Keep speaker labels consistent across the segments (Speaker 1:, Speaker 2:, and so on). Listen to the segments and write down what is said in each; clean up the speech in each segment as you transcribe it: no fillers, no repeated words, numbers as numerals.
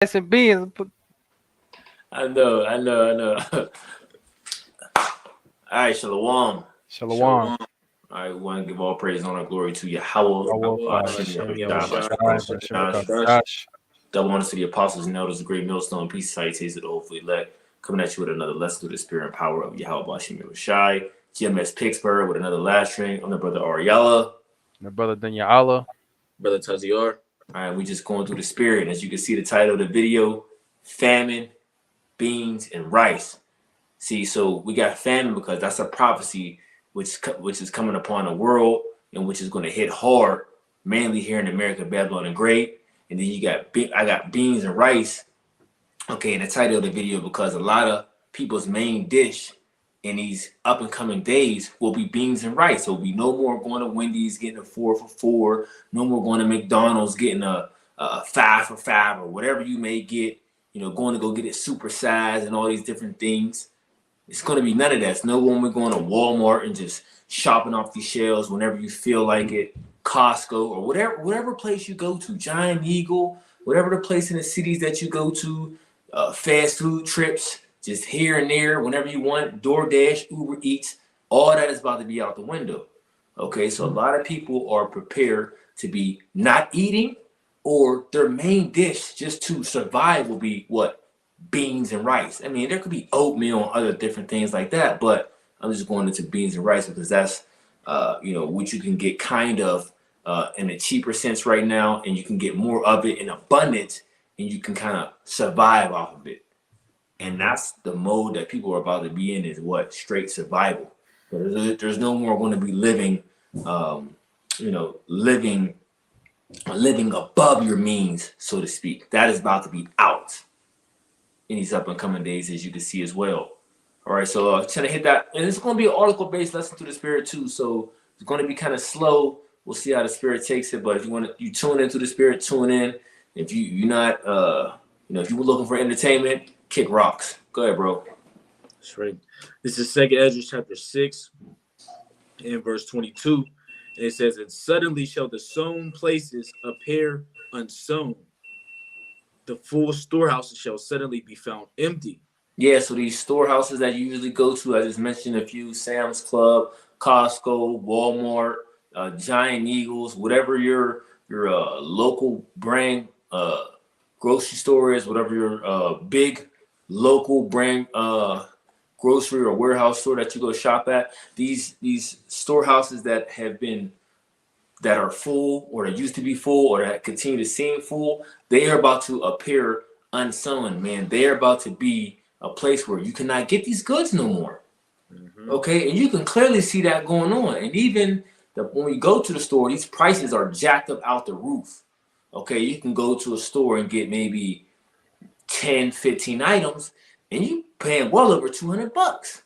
Speaker 1: and beans.
Speaker 2: I know. All right, Shalom.
Speaker 1: Shalom.
Speaker 2: All right, we want to give all praise, honor, glory to Yahweh. Double honors to the apostles and elders, the great millstone, peace, salutations to the hopefully elect. Coming at you with another lesson through the spirit and power of Yahweh Bashim Shai. GMS Pittsburgh with another last string. I'm the brother Ariella.
Speaker 1: My brother Danyala.
Speaker 3: Brother Tazior.
Speaker 2: All right, we just going through the spirit. As you can see, the title of the video: Famine, Beans, and Rice. See, so we got famine because that's a prophecy which is coming upon the world and which is going to hit hard, mainly here in America, Babylon the Great. And then I got beans and rice. Okay, in the title of the video, because a lot of people's main dish in these up and coming days will be beans and rice. So we no more going to Wendy's getting a 4 for $4. No more going to McDonald's getting a 5 for $5 or whatever you may get. You know, going to go get it supersized and all these different things. It's going to be none of that. It's no one we're going to Walmart and just shopping off these shelves whenever you feel like it. Costco or whatever place you go to, Giant Eagle, whatever the place in the cities that you go to, fast food trips, just here and there, whenever you want, DoorDash, Uber Eats, all that is about to be out the window. Okay, so a lot of people are prepared to be not eating, or their main dish just to survive will be what? Beans and rice. I mean, there could be oatmeal and other different things like that, but I'm just going into beans and rice because that's what you can get kind of in a cheaper sense right now, and you can get more of it in abundance, and you can kind of survive off of it. And that's the mode that people are about to be in, is what? Straight survival. There's no more going to be living above your means, so to speak. That is about to be out in these up and coming days, as you can see as well. All right, so trying to hit that, and it's going to be an article-based lesson through the spirit too. So it's going to be kind of slow. We'll see how the spirit takes it. But if you tune into the spirit, tune in. If you're not, if you were looking for entertainment, kick rocks. Go ahead, bro.
Speaker 3: That's right. This is 2nd Ezra chapter 6 and verse 22. And it says, "And suddenly shall the sown places appear unsown. The full storehouses shall suddenly be found empty."
Speaker 2: Yeah, so these storehouses that you usually go to, I just mentioned a few: Sam's Club, Costco, Walmart, Giant Eagles, whatever your local brand grocery store is, whatever your big local brand grocery or warehouse store that you go shop at. These storehouses that are full, or that used to be full, or that continue to seem full, they are about to appear unsown, man. They are about to be a place where you cannot get these goods no more. Mm-hmm. Okay, and you can clearly see that going on. And even when we go to the store, these prices are jacked up out the roof. Okay, you can go to a store and get maybe 10, 15 items, and you paying well over $200.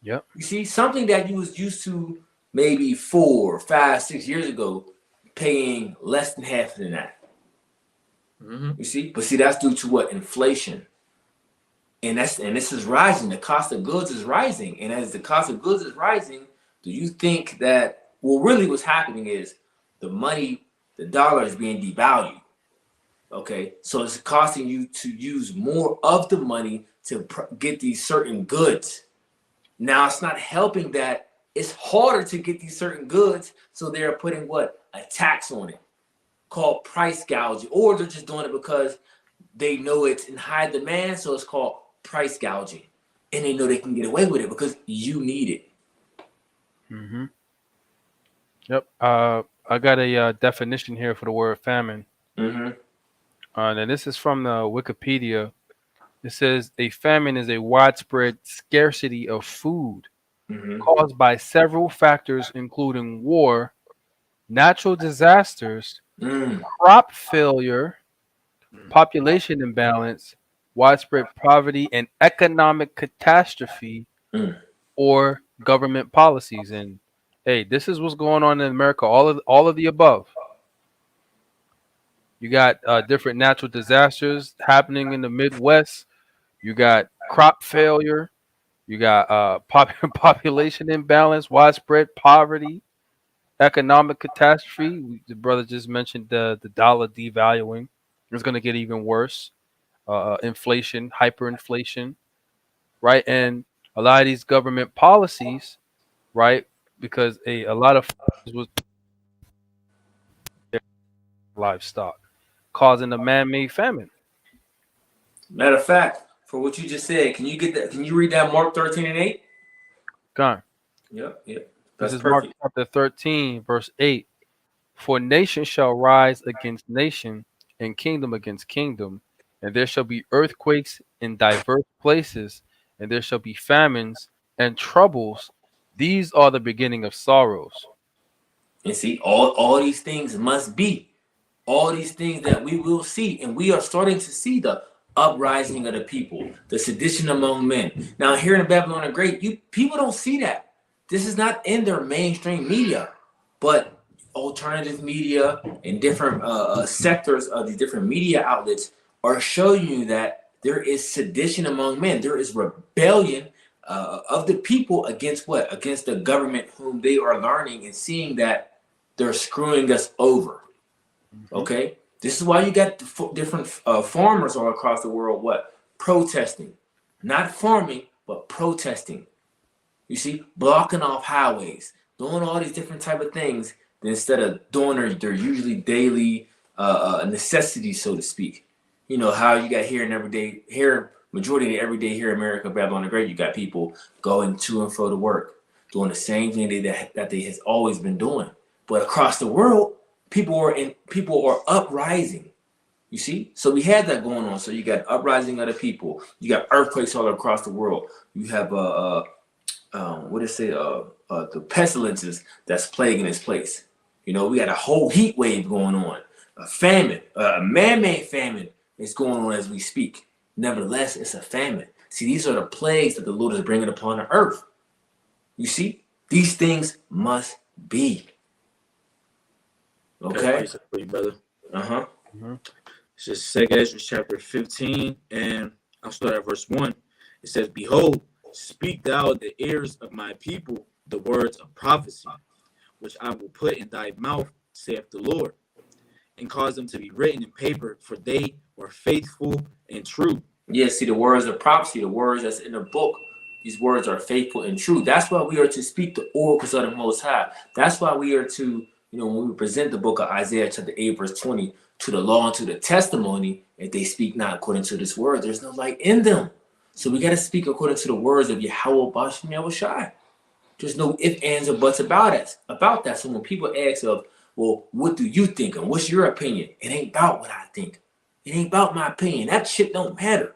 Speaker 1: Yep.
Speaker 2: You see, something that you was used to maybe 4, 5, 6 years ago, paying less than half than that. Mm-hmm. You see, but see, that's due to what? Inflation. And this is rising. The cost of goods is rising. And as the cost of goods is rising, do you think that, well, really what's happening is the dollar is being devalued. Okay, so it's costing you to use more of the money to get these certain goods. Now it's not helping that it's harder to get these certain goods, so they're putting what? A tax on it, called price gouging, or they're just doing it because they know it's in high demand, so it's called price gouging, and they know they can get away with it because you need it.
Speaker 1: Mm-hmm. Yep. I got a definition here for the word famine.
Speaker 2: Mm-hmm.
Speaker 1: And this is from the Wikipedia. It says a famine is a widespread scarcity of food caused by several factors, including war, natural disasters, crop failure, population imbalance, widespread poverty, and economic catastrophe, or government policies. And hey, this is what's going on in America. All of the above. You got different natural disasters happening in the Midwest. You got crop failure. You got population imbalance, widespread poverty, economic catastrophe. The brother just mentioned the dollar devaluing. It's going to get even worse. inflation, hyperinflation, right? And a lot of these government policies, right? Because a lot of was livestock, causing a man-made famine.
Speaker 2: Matter of fact, for what you just said, can you get that? Can you read that Mark 13:8?
Speaker 1: Gone.
Speaker 2: Yep.
Speaker 1: This
Speaker 2: That's
Speaker 1: is Mark
Speaker 2: perfect.
Speaker 1: chapter 13, verse 8. For nation shall rise against nation, and kingdom against kingdom, and there shall be earthquakes in diverse places, and there shall be famines and troubles. These are the beginning of sorrows.
Speaker 2: And see, all these things must be. All these things that we will see, and we are starting to see the uprising of the people, the sedition among men. Now, here in Babylon the Great, you people don't see that. This is not in their mainstream media, but alternative media and different sectors of these different media outlets are showing you that there is sedition among men. There is rebellion of the people against what? Against the government, whom they are learning and seeing that they're screwing us over. Okay, this is why you got different farmers all across the world. What? Protesting, not farming, but protesting. You see, blocking off highways, doing all these different type of things instead of doing their usually daily necessities, so to speak. You know how you got here and every day here, majority of the everyday here in America, Babylon the Great, you got people going to and fro to work, doing the same thing that they has always been doing. But across the world, people are uprising. You see, so we had that going on. So you got uprising of the people. You got earthquakes all across the world. You have what is it? The pestilences that's plaguing this place. You know, we got a whole heat wave going on. A famine, a man-made famine is going on as we speak. Nevertheless, it's a famine. See, these are the plagues that the Lord is bringing upon the earth. You see, these things must be. Okay.
Speaker 3: Brother.
Speaker 2: Uh-huh.
Speaker 3: It's just 2 Ezra chapter 15, and I'll start at verse 1. It says, Behold, speak thou in the ears of my people the words of prophecy, which I will put in thy mouth, saith the Lord, and cause them to be written in paper, for they were faithful and true.
Speaker 2: Yeah, see, the words of prophecy, the words that's in the book, these words are faithful and true. That's why we are to speak the oracles of the Most High. That's why we are to, when we present the book of Isaiah chapter 8, verse 20, to the law and to the testimony, if they speak not according to this word, there's no light in them. So we got to speak according to the words of Yahweh Bashem Yahushai. There's no ifs, ands, or buts about that. So when people ask of, well, what do you think? And what's your opinion? It ain't about what I think. It ain't about my opinion. That shit don't matter.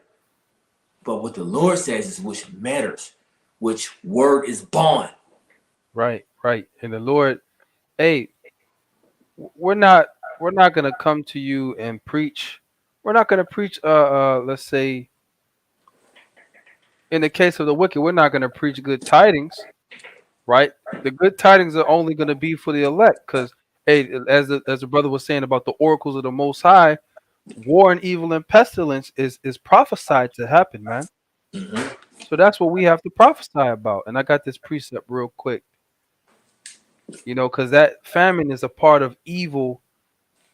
Speaker 2: But what the Lord says is which matters, which word is born.
Speaker 1: Right. And the Lord, hey, we're not gonna come to you and preach. We're not gonna preach. Let's say, in the case of the wicked, we're not gonna preach good tidings. Right. The good tidings are only gonna be for the elect, because hey, as the brother was saying about the oracles of the Most High, war and evil and pestilence is prophesied to happen, man.
Speaker 2: Mm-hmm.
Speaker 1: So that's what we have to prophesy about. And I got this precept real quick. Because that famine is a part of evil,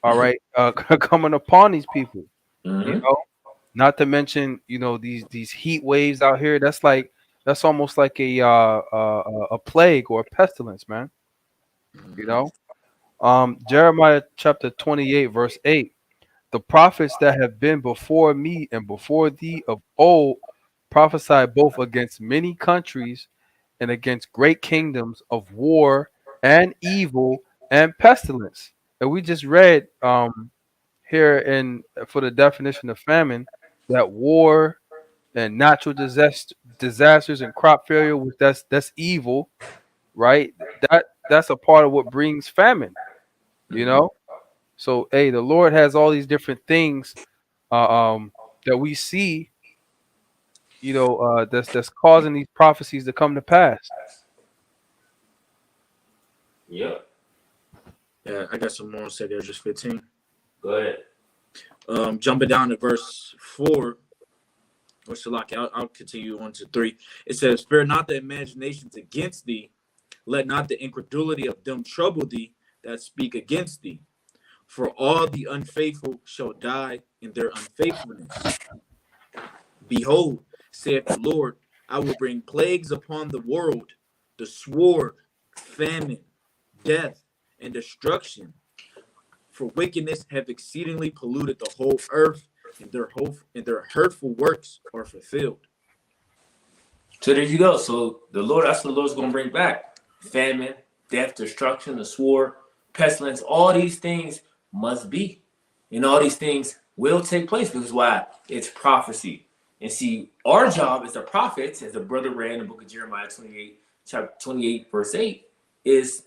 Speaker 1: all right, coming upon these people.
Speaker 2: Mm-hmm.
Speaker 1: Not to mention, these heat waves out here. That's almost like a plague or a pestilence, man. Jeremiah chapter 28, verse 8. The prophets that have been before me and before thee of old prophesied both against many countries and against great kingdoms of war and evil and pestilence. And we just read here for the definition of famine that war and natural disasters and crop failure, which that's evil, right? That's a part of what brings famine, you know. So hey, the Lord has all these different things that we see, that's causing these prophecies to come to pass.
Speaker 2: Yeah.
Speaker 3: Yeah, I got some more on 2 Ezra 15.
Speaker 2: Go ahead.
Speaker 3: Jumping down to verse 4, or Shalaki, I'll continue on to 3. It says, Fear not the imaginations against thee, let not the incredulity of them trouble thee that speak against thee. For all the unfaithful shall die in their unfaithfulness, Behold, saith the Lord, I will bring plagues upon the world, the sword, famine, death, and destruction. For wickedness have exceedingly polluted the whole earth, and their hurtful works are fulfilled.
Speaker 2: So there you go. So that's what the Lord's going to bring back. Famine, death, destruction, the sword, pestilence, all these things must be. And all these things will take place because why? It's prophecy. And see, our job as the prophets, as the brother read in the book of Jeremiah 28, chapter 28, verse 8, is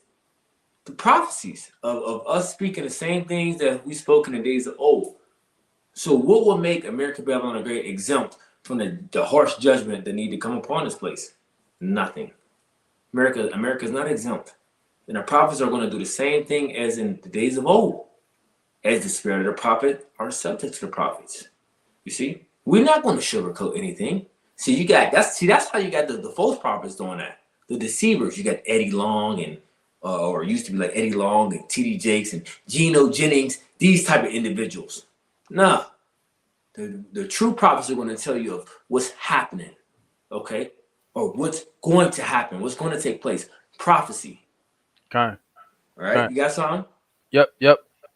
Speaker 2: the prophecies of us speaking the same things that we spoke in the days of old. So what will make America, Babylon the Great exempt from the harsh judgment that need to come upon this place? Nothing. America is not exempt. And the prophets are going to do the same thing as in the days of old. As the spirit of the prophet are subject to the prophets. You see? We're not going to sugarcoat anything. See, that's how you got the false prophets doing that. The deceivers. You got Eddie Long and or used to be like Eddie Long and T.D. Jakes and Geno Jennings, these type of individuals. Nah. The true prophets are going to tell you of what's happening, okay? Or what's going to happen, what's going to take place. Prophecy.
Speaker 1: Okay.
Speaker 2: All right, you got something?
Speaker 1: Yep.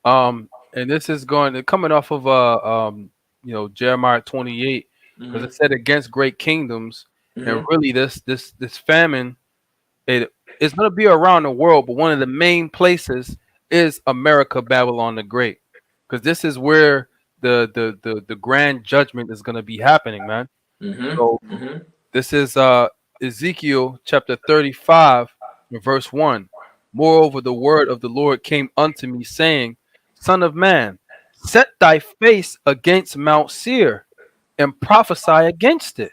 Speaker 1: And this is coming off of Jeremiah 28, because it said against great kingdoms, and really this famine, it's going to be around the world, but one of the main places is America, Babylon the Great, because this is where the grand judgment is going to be happening, man. So this is Ezekiel chapter 35, verse 1. Moreover, the word of the Lord came unto me, saying, Son of man, set thy face against Mount Seir and prophesy against it.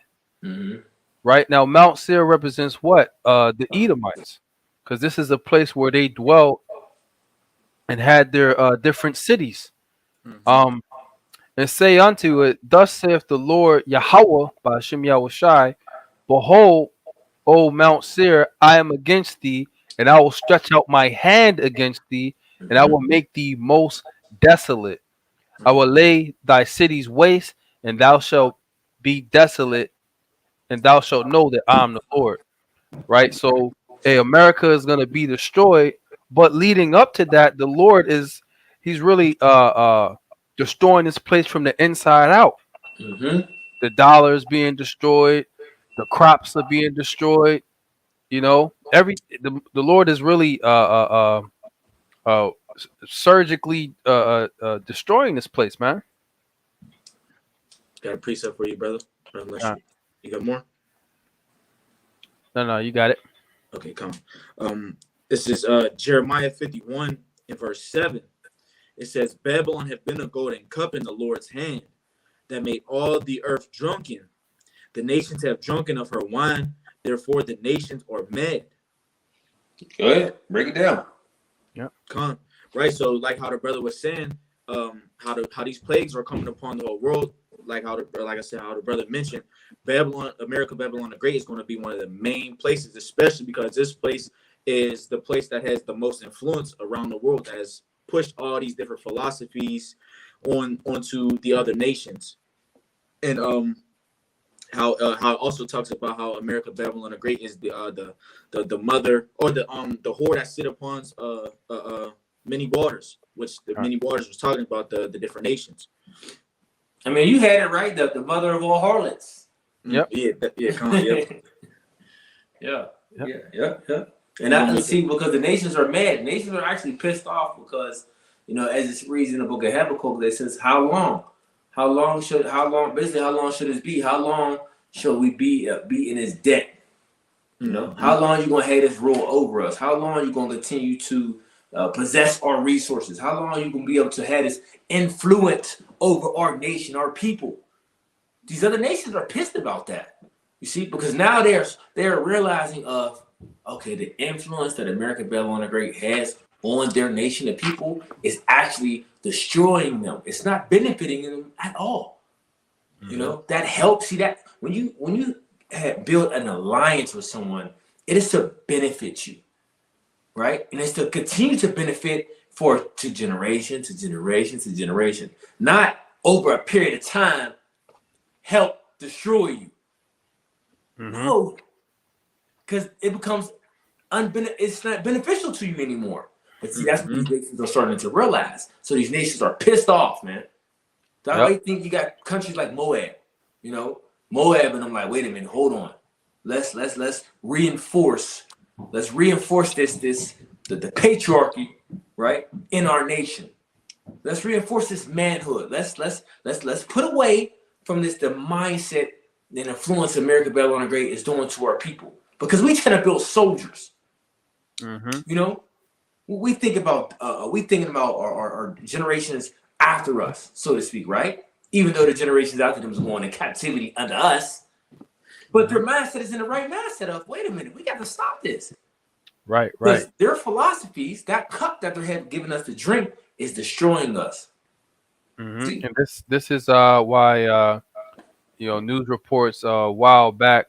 Speaker 1: Right now, Mount Seir represents what? The Edomites, because this is a place where they dwelt and had their different cities. And say unto it, Thus saith the Lord Yahweh by Hashem Yahushai, Behold, O Mount Seir, I am against thee, and I will stretch out my hand against thee, and I will make thee most desolate. I will lay thy cities waste, and thou shalt be desolate, and thou shalt know that I am the Lord. Right? So, America is going to be destroyed, but leading up to that, the Lord he's really destroying this place from the inside out. The dollar is being destroyed, the crops are being destroyed. You know, the Lord is really surgically destroying this place, man.
Speaker 3: Got a precept for you, brother. You got more?
Speaker 1: No, you got it.
Speaker 3: Okay, come. This is Jeremiah 51 and verse 7. It says, Babylon hath been a golden cup in the Lord's hand, that made all the earth drunken. The nations have drunken of her wine, therefore the nations are mad.
Speaker 2: Go ahead, break it down.
Speaker 3: Yeah. Come. Right. So like how the brother was saying, how these plagues are coming upon the whole world, like I said, how the brother mentioned, America, Babylon the Great is going to be one of the main places, especially because this place is the place that has the most influence around the world, that has pushed all these different philosophies onto the other nations. And how it also talks about how America, Babylon the Great is the mother, or the whore that sit upon many waters, which the many waters was talking about the different nations.
Speaker 2: I mean, you had it right, the mother of all harlots.
Speaker 1: Yep.
Speaker 2: Yeah. And I can see, because the nations are mad. Nations are actually pissed off because, as it reads in the book of Habakkuk, that says, how long? How long should this be? How long shall we be in his debt? How long are you going to have this rule over us? How long are you going to continue to possess our resources? How long are you going to be able to have this influence over our nation, our people? These other nations are pissed about that. You see, because now they're realizing the influence that America, Babylon the Great has on their nation of people is actually destroying them. It's not benefiting them at all. That helps. See, that when you have built an alliance with someone, it is to benefit you, right? And it's to continue to benefit to generation to generation to generation, not over a period of time help destroy you. No, because it becomes it's not beneficial to you anymore. But see, that's what these nations are starting to realize. So these nations are pissed off, man. That's why you think you got countries like Moab, you know, Moab, and I'm like, wait a minute, hold on. Let's reinforce. Let's reinforce the patriarchy, right, in our nation. Let's reinforce this manhood. Let's put away from the mindset and influence America Babylon the Great is doing to our people, because we tend to build soldiers. You know, we thinking about our generations after us, so to speak, right? Even though the generations after them is going in captivity under us, but their mindset is in the right mindset of, wait a minute, we got to stop this.
Speaker 1: Right.
Speaker 2: Because their philosophies, that cup that they have given us to drink, is destroying us.
Speaker 1: And this is why news reports a while back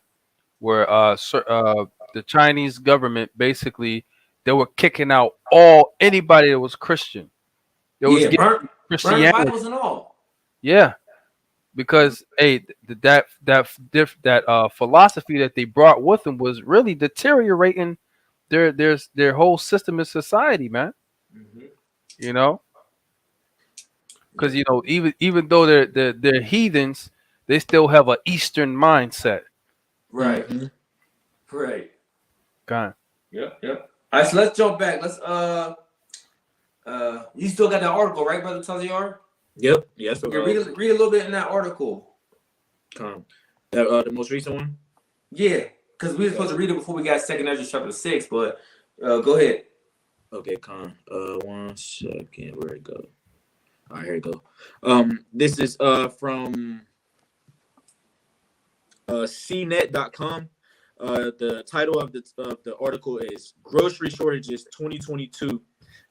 Speaker 1: where the Chinese government basically they were kicking out anybody that was Christian. It was
Speaker 2: burn
Speaker 1: Christianity.
Speaker 2: Bibles and all.
Speaker 1: Yeah, because that philosophy that they brought with them was really deteriorating their whole system in society, man. You know, because even though they're heathens, they still have an Eastern mindset.
Speaker 2: Right. Right.
Speaker 1: God.
Speaker 2: Yep. All right, so let's jump back. Let's you still got that article, right, Brother Taziar?
Speaker 3: Yep. Yes.
Speaker 2: Yeah, read a little bit in that article.
Speaker 3: The most recent one.
Speaker 2: Yeah, because we were supposed to read it before we got 2nd Ezra chapter 6, but go ahead.
Speaker 3: Okay, Con. 1 second. Where it go? All right, here it go. This is from cnet.com. The title of the article is "Grocery Shortages 2022: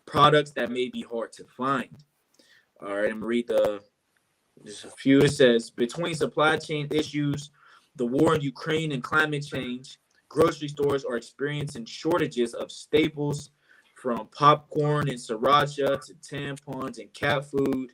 Speaker 3: Products That May Be Hard to Find." All right, I'm gonna read just a few. It says, between supply chain issues, the war in Ukraine, and climate change, grocery stores are experiencing shortages of staples, from popcorn and sriracha to tampons and cat food.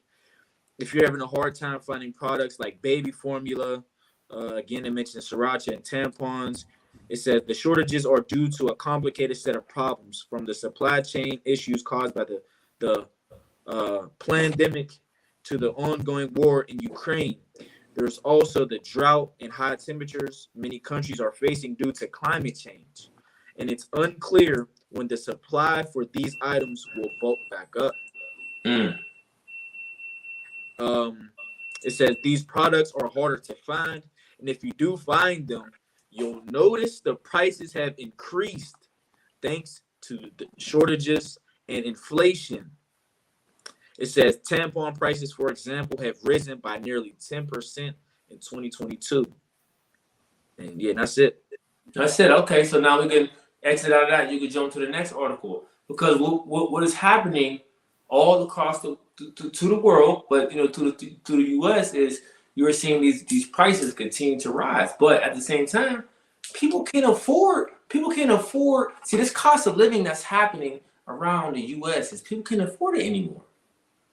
Speaker 3: If you're having a hard time finding products like baby formula, again, it mentions sriracha and tampons. It says the shortages are due to a complicated set of problems, from the supply chain issues caused by the pandemic to the ongoing war in Ukraine. There's also the drought and high temperatures many countries are facing due to climate change. And it's unclear when the supply for these items will bulk back up. It says these products are harder to find, and if you do find them, you'll notice the prices have increased thanks to the shortages and inflation. It says tampon prices, for example, have risen by nearly 10% in 2022. And yeah, that's it.
Speaker 2: That's it. Okay, so now we can exit out of that. You can jump to the next article, because what is happening all across to the world, but to the U.S. is you're seeing these prices continue to rise, but at the same time, people can't afford. See, this cost of living that's happening around the U.S. is people can't afford it anymore,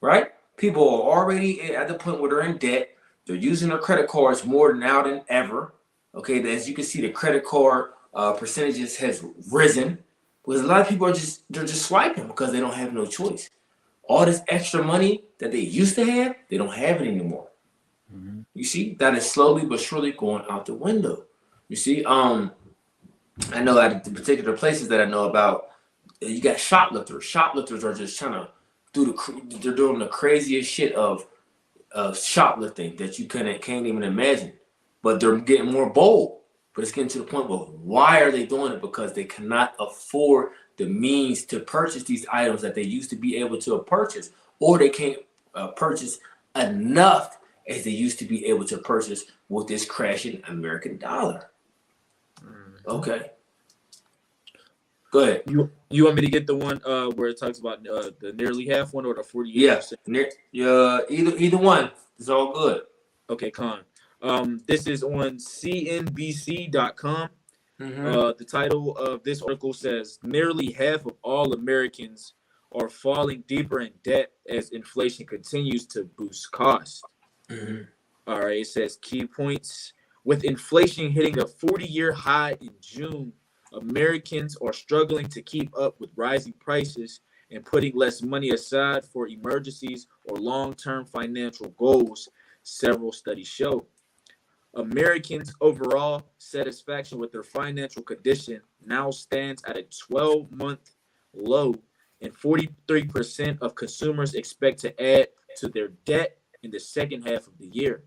Speaker 2: right? People are already at the point where they're in debt. They're using their credit cards more now than ever. Okay, as you can see, the credit card percentages has risen, because a lot of people they're just swiping because they don't have no choice. All this extra money that they used to have, they don't have it anymore. You see, that is slowly but surely going out the window. You see, I know at the particular places that I know about, you got shoplifters. Shoplifters are just trying to they're doing the craziest shit of shoplifting that you can't even imagine. But they're getting more bold. But it's getting to the point where, why are they doing it? Because they cannot afford the means to purchase these items that they used to be able to purchase, or they can't purchase enough as they used to be able to purchase with this crashing American dollar. Okay. Go ahead.
Speaker 3: You want me to get the one where it talks about the nearly half one, or the 48%?
Speaker 2: Yeah, either one. It's all good.
Speaker 3: Okay, Con. This is on cnbc.com. The title of this article says, nearly half of all Americans are falling deeper in debt as inflation continues to boost costs. All right, it says key points. With inflation hitting a 40-year high in June, Americans are struggling to keep up with rising prices and putting less money aside for emergencies or long-term financial goals, several studies show. Americans' overall satisfaction with their financial condition now stands at a 12-month low, and 43% of consumers expect to add to their debt in the second half of the year.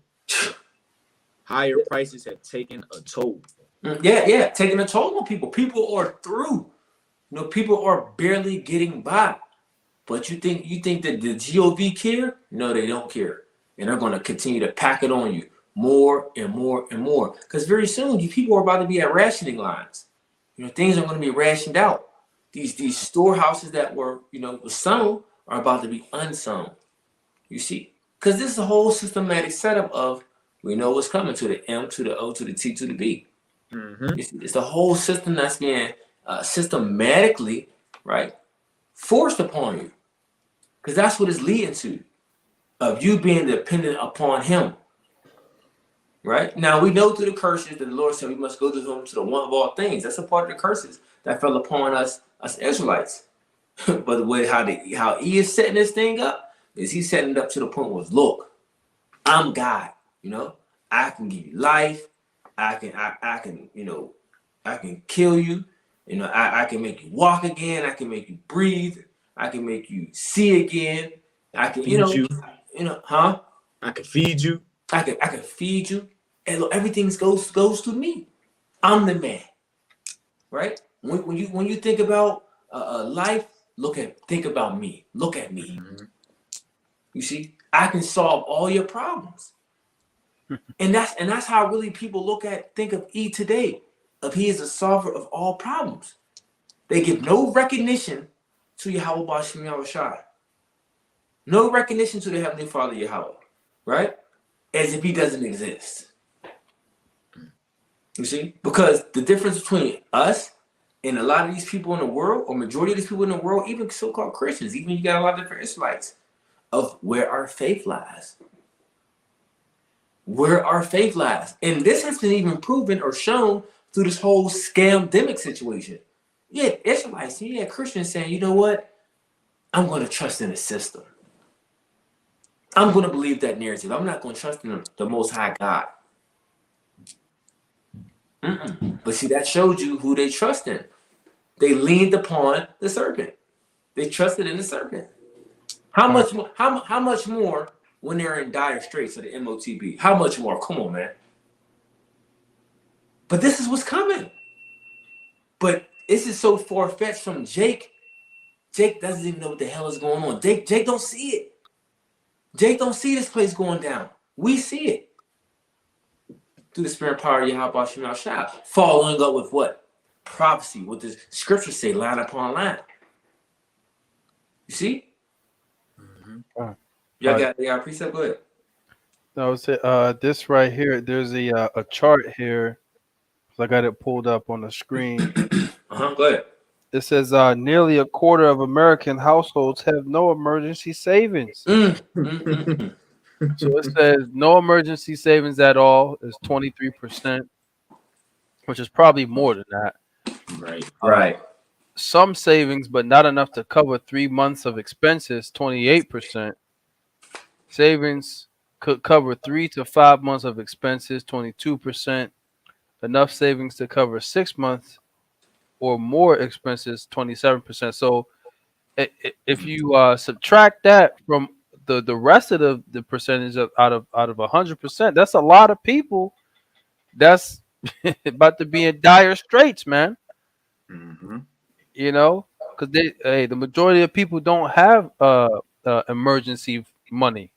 Speaker 3: Higher prices have taken a toll.
Speaker 2: Yeah, taking a toll on people. People are through. People are barely getting by. But you think that the GOV care? No, they don't care. And they're going to continue to pack it on you more and more and more. Because very soon, you people are about to be at rationing lines. Things are going to be rationed out. These storehouses that were, sown are about to be unsown. You see? Because this is a whole systematic setup of, we know what's coming to the M, to the O, to the T, to the B. Mm-hmm. It's the whole system that's being systematically, right, forced upon you. Because that's what it's leading to, of you being dependent upon him. Right? Now, we know through the curses that the Lord said we must go to him to the one of all things. That's a part of the curses that fell upon us Israelites. But the way how he is setting this thing up is he's setting it up to the point where, look, I'm God. I can give you life. I can kill you. I can make you walk again. I can make you breathe. I can make you see again. I can
Speaker 3: feed you.
Speaker 2: I
Speaker 3: can feed you.
Speaker 2: I can feed you. And look, everything goes to me. I'm the man. Right? When you think about life, think about me. Look at me. Mm-hmm. You see, I can solve all your problems. and that's how really people think of E today. Of he is the solver of all problems. They give no recognition to Yahweh Bashim Yahushai. No recognition to the Heavenly Father Yahweh. Right? As if he doesn't exist. You see? Because the difference between us and a lot of these people in the world, or majority of these people in the world, even so-called Christians, even you got a lot of different Israelites, of where our faith lies. Where our faith lies. And this has been even proven or shown through this whole scamdemic situation. Yeah, Israelites, Christians saying, you know what? I'm going to trust in the system. I'm going to believe that narrative. I'm not going to trust in the Most High God. But see, that showed you who they trust in. They leaned upon the serpent. They trusted in the serpent. How much more? How much more when they're in dire straits of the MOTB? How much more? Come on, man. But this is what's coming. But this is so far-fetched from Jake. Jake doesn't even know what the hell is going on. Jake don't see it. Jake don't see this place going down. We see it. Through the spirit power of Yahweh Shema Shah. Following up with what? Prophecy. What the scriptures say, line upon line. You see? Mm-hmm. Y'all got a precept? Go ahead.
Speaker 1: No, this right here, there's a chart here. I got it pulled up on the screen.
Speaker 2: Go ahead.
Speaker 1: It says nearly a quarter of American households have no emergency savings. So it says no emergency savings at all is 23%, which is probably more than that.
Speaker 2: Right.
Speaker 1: Some savings, but not enough to cover 3 months of expenses, 28%. Savings could cover 3 to 5 months of expenses, 22%. Enough savings to cover 6 months or more expenses, 27%. So if you subtract that from the rest of the percentage out of 100%, that's a lot of people that's about to be in dire straits, man. Mm-hmm. Because the majority of people don't have emergency money.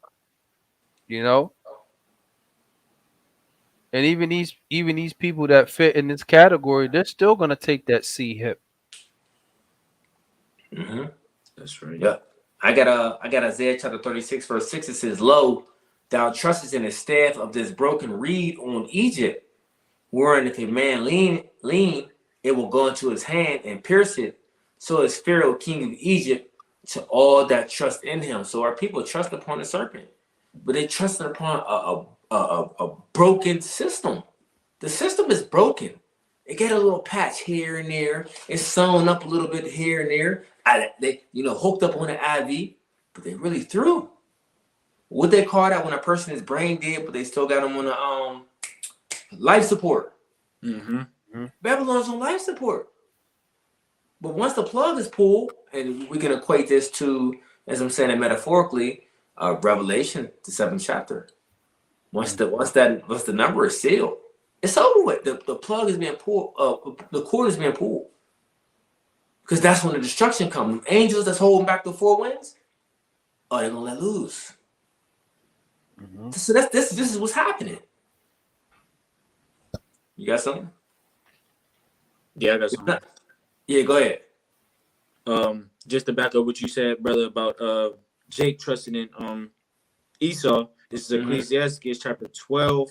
Speaker 1: And even these people that fit in this category, they're still gonna take that C hip.
Speaker 2: Mm-hmm. That's right. Yeah. I got Isaiah chapter 36, verse 6. It says, "Lo, thou trustest in the staff of this broken reed on Egypt, wherein if a man lean, it will go into his hand and pierce it. So is Pharaoh, king of Egypt, to all that trust in him." So our people trust upon the serpent, but they trust upon a broken system. The system is broken. It get a little patch here and there. It's sewn up a little bit here and there. They, hooked up on an IV, but they really through. What they call that when a person is brain dead, but they still got them on a life support. Babylon's on life support. But once the plug is pulled, and we can equate this to, as I'm saying it metaphorically, Revelation, the 7th chapter. Once the number is sealed, it's over with. The plug is being pulled. The cord is being pulled, because that's when the destruction comes. Angels that's holding back the four winds, they're gonna let loose. So this is what's happening. You got something?
Speaker 3: Yeah, I got something.
Speaker 2: Yeah, go ahead.
Speaker 3: Just to back up what you said, brother, about Jake trusting in Esau. This is Ecclesiastes chapter 12,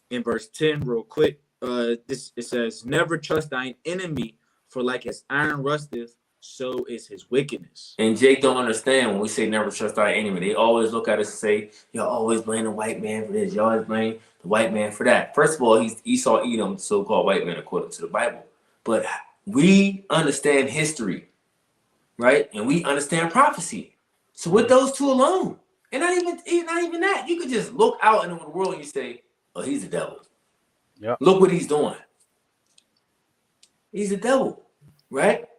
Speaker 3: in verse 10, real quick. It says, "Never trust thine enemy, for like as iron rusteth, so is his wickedness."
Speaker 2: And Jake don't understand when we say never trust our enemy. They always look at us and say, "Y'all always blame the white man for this. Y'all always blame the white man for that." First of all, he's Esau, Edom, so-called white man according to the Bible. But we understand history, right? And we understand prophecy. So with those two alone, and not even that, you could just look out into the world and you say, "Oh, he's the devil."
Speaker 1: Yeah.
Speaker 2: Look what he's doing. He's the devil, right?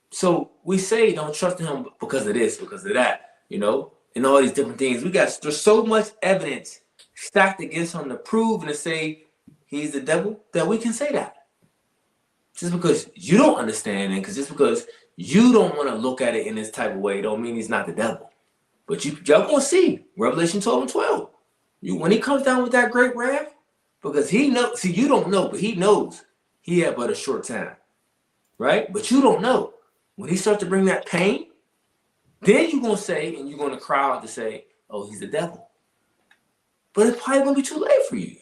Speaker 2: So we say don't trust him because of this, because of that, and all these different things. There's so much evidence stacked against him to prove and to say he's the devil that we can say that. Just because you don't understand it, just because you don't want to look at it in this type of way, don't mean he's not the devil. But y'all gonna see Revelation 12 and 12. When he comes down with that great wrath, because he knows. See, you don't know, but he knows he had but a short time, right? But you don't know. When he starts to bring that pain, then you're gonna say, and you're gonna cry out to say, "Oh, he's the devil." But it's probably gonna be too late for you.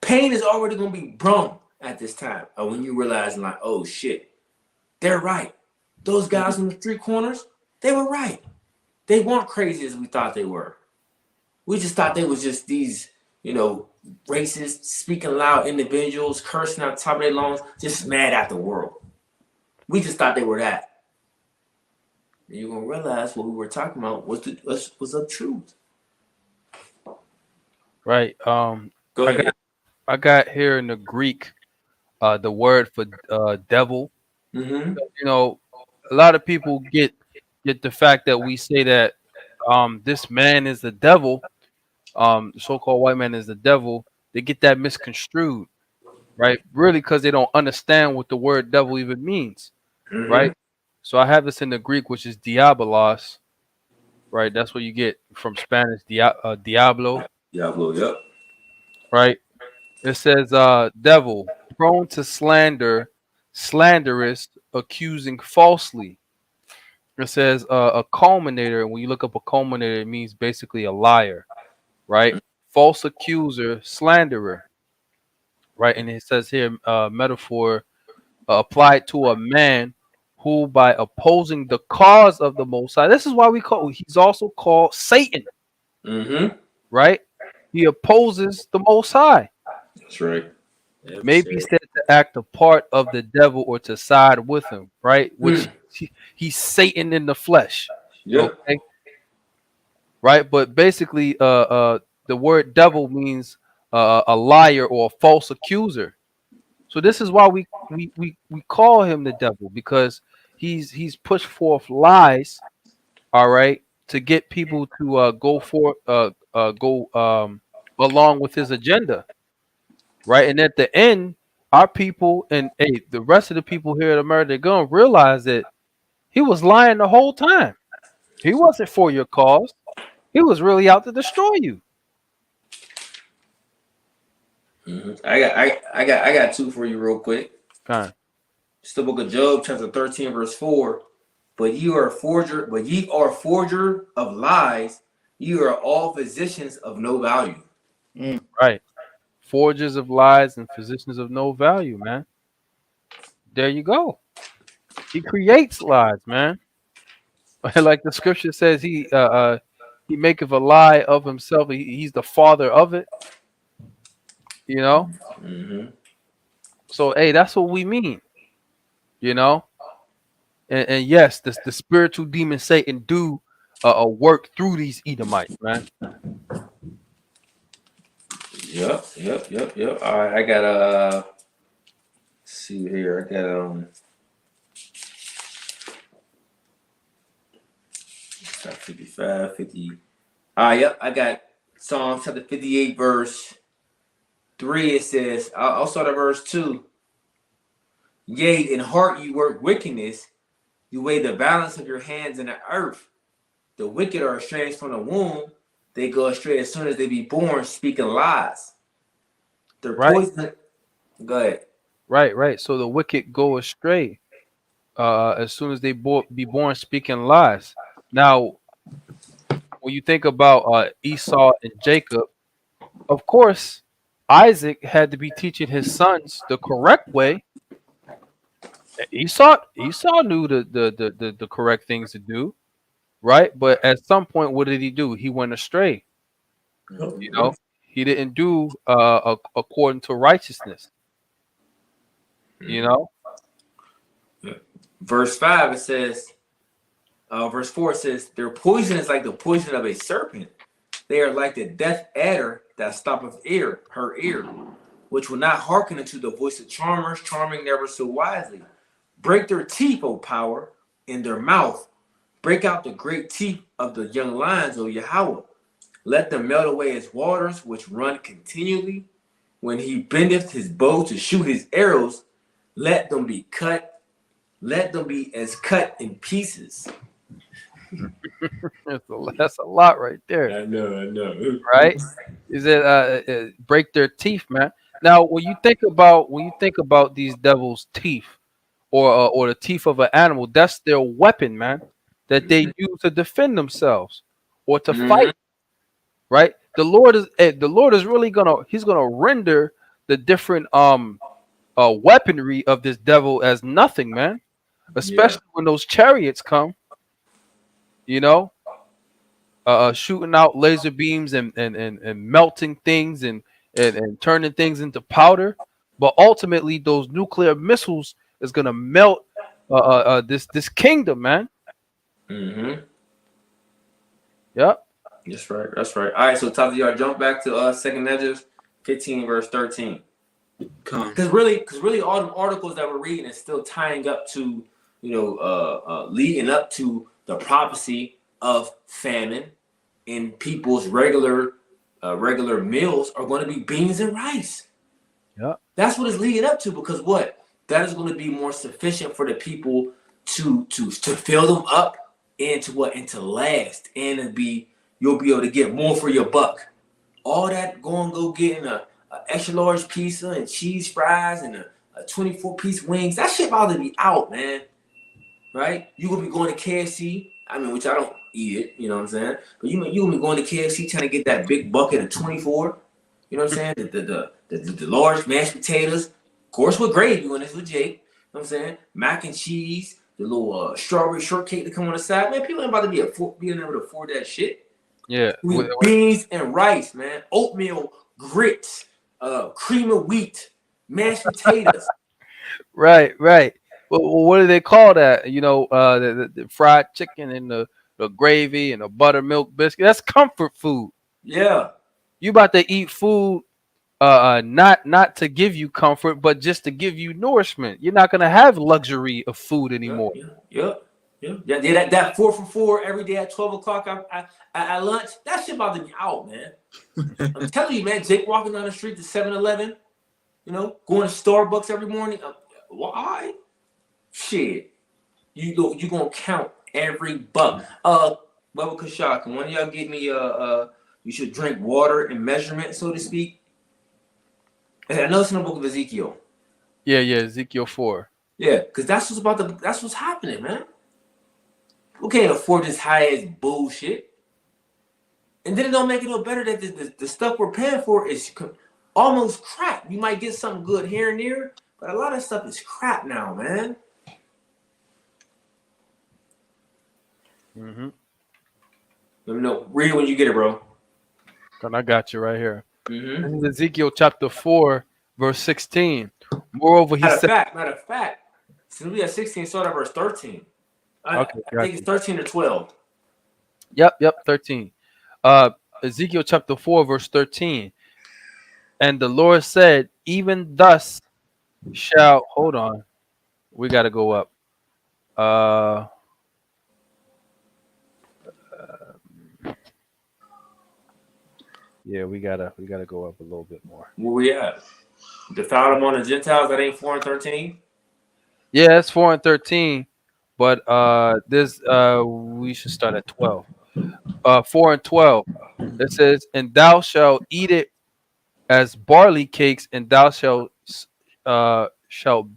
Speaker 2: Pain is already gonna be brung at this time. Or when you realize, like, oh shit, they're right. Those guys in the three corners, they were right. They weren't crazy as we thought they were. We just thought they was just these, racist, speaking loud individuals, cursing out the top of their lungs, just mad at the world. We just thought they were that. And you're gonna realize what we were talking about was the truth.
Speaker 1: Right.
Speaker 2: Go ahead.
Speaker 1: I got here in the Greek, the word for devil. A lot of people get the fact that we say that this man is the devil, the so-called white man is the devil. They get that misconstrued, right? Really, because they don't understand what the word devil even means, right? So I have this in the Greek, which is diabolos, right? That's what you get from Spanish, diablo.
Speaker 2: Diablo, yep.
Speaker 1: Right? It says devil, prone to slander, slanderous, accusing falsely. It says a culminator. When you look up a culminator, it means basically a liar, right? False accuser, slanderer, right? And it says here, metaphor applied to a man who, by opposing the cause of the Most High, this is why he's also called Satan, right? He opposes the Most High.
Speaker 2: That's right.
Speaker 1: Maybe said to act a part of the devil or to side with him, right? Which he's Satan in the flesh.
Speaker 2: Yeah.
Speaker 1: Okay. Right, but basically, the word devil means a liar or a false accuser. So this is why we call him the devil, because he's pushed forth lies, all right, to get people to go along with his agenda, right? And at the end, our people and the rest of the people here in America, they're gonna realize that he was lying the whole time. He wasn't for your cause. He was really out to destroy you.
Speaker 2: I got two for you real quick.
Speaker 1: Okay.
Speaker 2: It's the book of Job, chapter 13, verse 4. But ye are a forger of lies. You are all physicians of no value.
Speaker 1: Right. Forgers of lies and physicians of no value, man. There you go. He creates lies, man. Like the scripture says, he He maketh a lie of himself. He's the father of it. You know.
Speaker 2: Mm-hmm.
Speaker 1: So hey, that's what we mean. You know. And yes, the spiritual demon Satan do work through these Edomites, man.
Speaker 2: Yep. All right, I got see here. I got 55, 50. All right, yep. I got Psalm chapter 58, verse 3. It says, I'll start at verse 2. Yea, in heart you work wickedness. You weigh the balance of your hands in the earth. The wicked are estranged from the womb. They go astray as soon as they be born, speaking lies. Their
Speaker 1: Right,
Speaker 2: poison. Go ahead.
Speaker 1: right. So the wicked go astray as soon as they be born, speaking lies. Now, when you think about Esau and Jacob, of course, Isaac had to be teaching his sons the correct way. Esau knew the correct things to do, right? But at some point, what did he do? He went astray. You know, he didn't do according to righteousness. You know,
Speaker 2: Verse 5, it says, verse 4 says, their poison is like the poison of a serpent. They are like the death adder that stoppeth her ear, which will not hearken unto the voice of charmers, charming never so wisely. Break their teeth, O power, in their mouth. Break out the great teeth of the young lions, O Yahweh. Let them melt away as waters, which run continually. When he bendeth his bow to shoot his arrows, let them be cut. Let them be as cut in pieces.
Speaker 1: that's a lot right there,
Speaker 2: I know.
Speaker 1: right? Is it break their teeth, man? Now, when you think about these devils' teeth, or the teeth of an animal, that's their weapon, man, that they use to defend themselves or to
Speaker 2: Mm-hmm.
Speaker 1: fight. Right? The Lord is really he's gonna render the different weaponry of this devil as nothing, man.
Speaker 2: Yeah.
Speaker 1: Especially when those chariots come, you know, shooting out laser beams and melting things and turning things into powder. But ultimately, those nuclear missiles is gonna melt this kingdom, man.
Speaker 2: Mm-hmm.
Speaker 1: Yep.
Speaker 2: That's right. All right, so Tati, y'all jump back to Second Edges 15, verse 13. Because really, all the articles that we're reading is still tying up to, leading up to the prophecy of famine, and people's regular meals are going to be beans and rice.
Speaker 1: Yep.
Speaker 2: That's what it's leading up to, because what? That is going to be more sufficient for the people to fill them up and to last, and you'll be able to get more for your buck. All that go getting a extra large pizza and cheese fries and a 24-piece wings. That shit about to be out, man. Right? You gonna be going to KFC. I mean, which I don't eat it, you know what I'm saying? But you gonna be going to KFC trying to get that big bucket of 24. You know what I'm saying? The large mashed potatoes, of course with gravy when it's with Jake. You know what I'm saying? Mac and cheese, the little strawberry shortcake that come on the side. Man, people ain't about to being able to afford that shit.
Speaker 1: Yeah.
Speaker 2: With beans and rice, man. Oatmeal, grits, cream of wheat, mashed potatoes.
Speaker 1: Right. Well, what do they call that? You know, the fried chicken and the gravy and the buttermilk biscuit. That's comfort food.
Speaker 2: Yeah.
Speaker 1: You about to eat food, not to give you comfort, but just to give you nourishment. You're not gonna have luxury of food anymore.
Speaker 2: Yeah. That 4 for $4 every day at 12 o'clock at lunch. That shit about to be out, man. I'm telling you, man. Jake walking down the street to 7-Eleven, going to Starbucks every morning. Why? Shit. You gonna count every buck. Bubba Kashak, can one of y'all get me you should drink water in measurement, so to speak? And I know it's in the book of Ezekiel.
Speaker 1: Yeah, Ezekiel 4.
Speaker 2: Yeah, because that's what's happening, man. We can't afford this high ass bullshit. And then it don't make it no better that the stuff we're paying for is almost crap. You might get something good here and there, but a lot of stuff is crap now, man.
Speaker 1: Mm-hmm.
Speaker 2: Let me know. Read it when you get it, bro.
Speaker 1: And I got you right here.
Speaker 2: Mm-hmm.
Speaker 1: This is Ezekiel chapter 4, verse 16. Moreover, he said,
Speaker 2: Matter of fact, since we have 16, start at verse 13. I
Speaker 1: okay,
Speaker 2: think it's 13 or 12.
Speaker 1: Yep, 13. Ezekiel chapter 4, verse 13. And the Lord said, even thus shall, hold on, we got to go up. Uh, yeah, we gotta go up a little bit more.
Speaker 2: Where we at? Defiled among the Gentiles, that ain't 4 and 13?
Speaker 1: Yeah, it's 4 and 13, but this we should start at 12. 4 and 12. It says, and thou shalt eat it as barley cakes, and thou shalt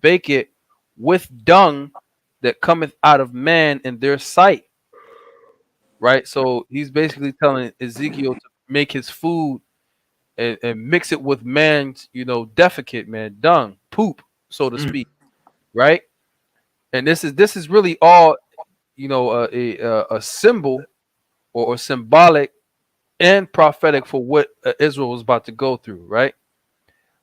Speaker 1: bake it with dung that cometh out of man in their sight. Right? So he's basically telling Ezekiel to make his food and mix it with man's, defecate, man, dung, poop, so to speak. Right? And this is really all, a symbol or symbolic and prophetic for what Israel was about to go through, right?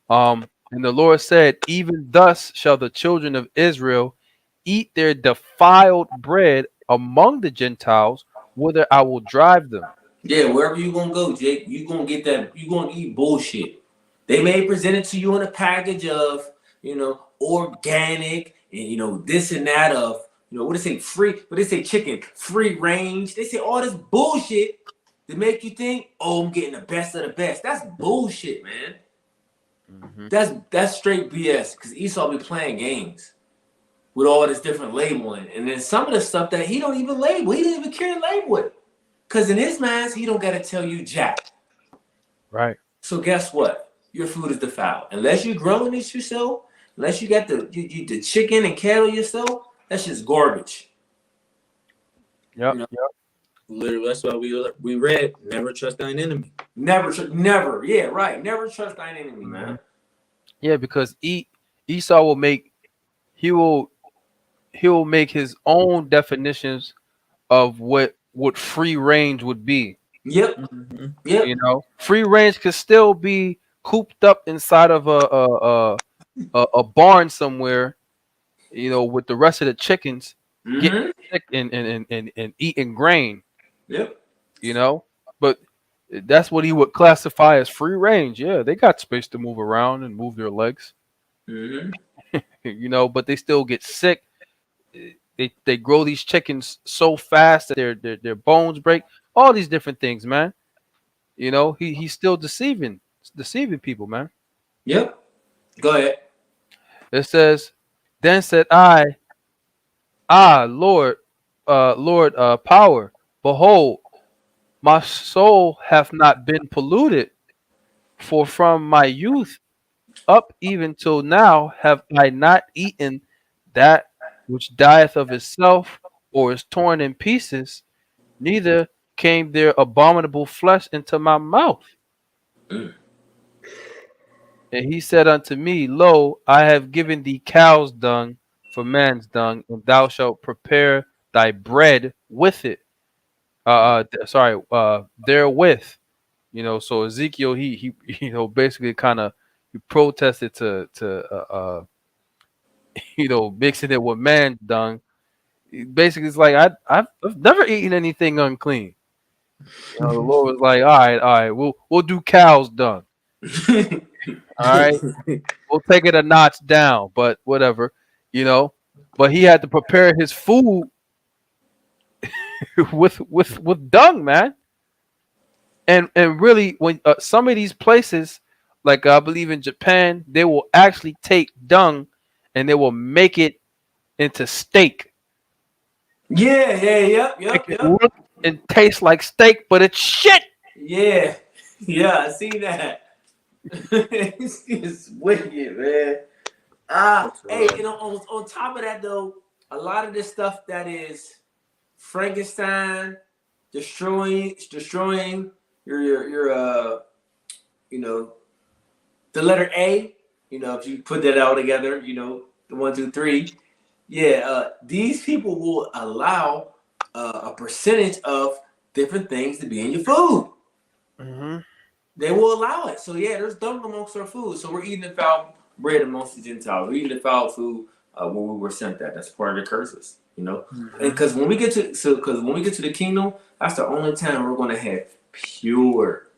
Speaker 1: And the Lord said, even thus shall the children of Israel eat their defiled bread among the Gentiles, whither I will drive them.
Speaker 2: Yeah, wherever you gonna go, Jake, you gonna get that. You gonna eat bullshit. They may present it to you in a package of, organic and this and that of, what they say free, but they say chicken free range. They say all this bullshit to make you think, oh, I'm getting the best of the best. That's bullshit, man.
Speaker 1: Mm-hmm.
Speaker 2: That's straight BS. Because Esau be playing games with all this different labeling, and then some of the stuff that he don't even label, he didn't even care to label it. Because in his mind, he don't got to tell you jack.
Speaker 1: Right.
Speaker 2: So guess what? Your food is defiled. Unless you're growing it yourself, unless you got the chicken and cattle yourself, that's just garbage.
Speaker 1: Yep.
Speaker 3: Literally, that's why we read, never trust thine enemy.
Speaker 2: Never. Yeah, right. Never trust thine enemy, man.
Speaker 1: Yeah, because Esau will make make his own definitions of what free range would be.
Speaker 2: Yep.
Speaker 3: Mm-hmm.
Speaker 2: Yep.
Speaker 1: Free range could still be cooped up inside of a barn somewhere, with the rest of the chickens getting sick and eating grain.
Speaker 2: Yep.
Speaker 1: But that's what he would classify as free range. Yeah, they got space to move around and move their legs. But they still get sick. They grow these chickens so fast that their bones break. All these different things, man. He's still deceiving people, man.
Speaker 2: Yep. Go ahead.
Speaker 1: It says, then said I, Lord, power, behold, my soul hath not been polluted, for from my youth up even till now have I not eaten that which dieth of itself, or is torn in pieces, neither came there abominable flesh into my mouth. And he said unto me, lo, I have given thee cow's dung for man's dung, and thou shalt prepare thy bread with it. Therewith. So Ezekiel, he basically kind of he protested to mixing it with man's dung. Basically, it's like I've never eaten anything unclean. The Lord was like, all right, we'll do cow's dung. All right, we'll take it a notch down, but whatever, But he had to prepare his food with dung, man. And really, when some of these places, like I believe in Japan, they will actually take dung and they will make it into steak.
Speaker 2: Yep.
Speaker 1: It look and taste like steak, but it's shit.
Speaker 2: Yeah, I see that. It's wicked, man. Hey, on top of that though, a lot of this stuff that is Frankenstein destroying your the letter A. If you put that all together, the 1, 2, 3. Yeah, these people will allow a percentage of different things to be in your food.
Speaker 1: Mm-hmm.
Speaker 2: They will allow it. So yeah, there's dung amongst our food. So we're eating the foul bread amongst the Gentiles. We're eating the foul food when we were sent that. That's part of the curses, you know. And because when we get to the kingdom, that's the only time we're going to have pure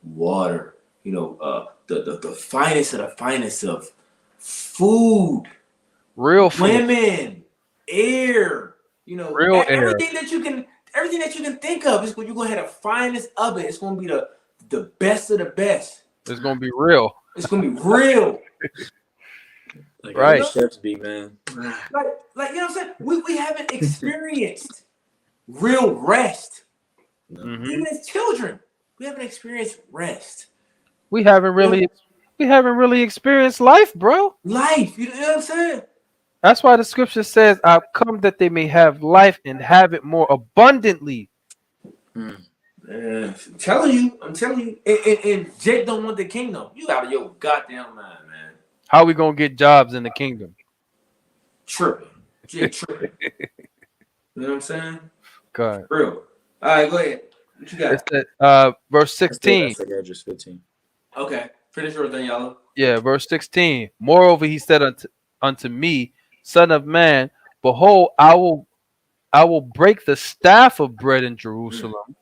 Speaker 2: water. You know, the finest of the finest of food,
Speaker 1: Real food,
Speaker 2: women, air. You know,
Speaker 1: real air.
Speaker 2: everything that you can think of. You're going to have the finest of it. It's going to be the best of the best.
Speaker 1: It's gonna be real.
Speaker 2: It's gonna be real.
Speaker 3: Like
Speaker 1: Right.
Speaker 3: how chefs be, man.
Speaker 2: Like you know what I'm saying? We haven't experienced real rest.
Speaker 1: Mm-hmm.
Speaker 2: Even as children, we haven't experienced rest.
Speaker 1: We haven't really experienced life, bro.
Speaker 2: Life, you know what I'm saying?
Speaker 1: That's why the scripture says, "I've come that they may have life and have it more abundantly."
Speaker 2: I'm telling you. And Jake don't want the kingdom. You out of your goddamn mind, man.
Speaker 1: How we gonna get jobs in the kingdom?
Speaker 2: Tripping. Jake tripping. You know what I'm saying?
Speaker 1: God.
Speaker 2: Real. All right, go ahead. What you got?
Speaker 1: It's that, verse 16.
Speaker 3: That's like Address 15.
Speaker 2: Okay. Finish your thing, y'all.
Speaker 1: Yeah, verse 16. Moreover, he said unto me, Son of man, behold, I will break the staff of bread in Jerusalem,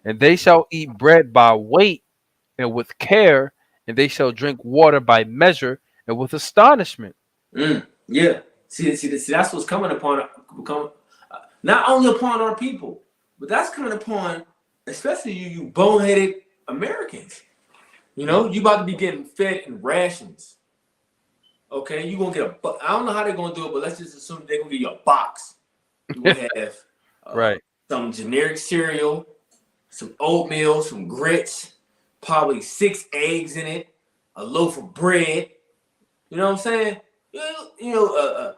Speaker 1: and they shall eat bread by weight and with care, and they shall drink water by measure and with astonishment.
Speaker 2: Yeah. See, that's what's coming upon not only upon our people, but that's coming upon especially you boneheaded Americans. You know, you about to be getting fed in rations. Okay, you gonna get I don't know how they're gonna do it, but let's just assume they're gonna give you a box. You will have
Speaker 1: Right.
Speaker 2: some generic cereal, some oatmeal, some grits, probably 6 eggs in it, a loaf of bread. You know what I'm saying? You know,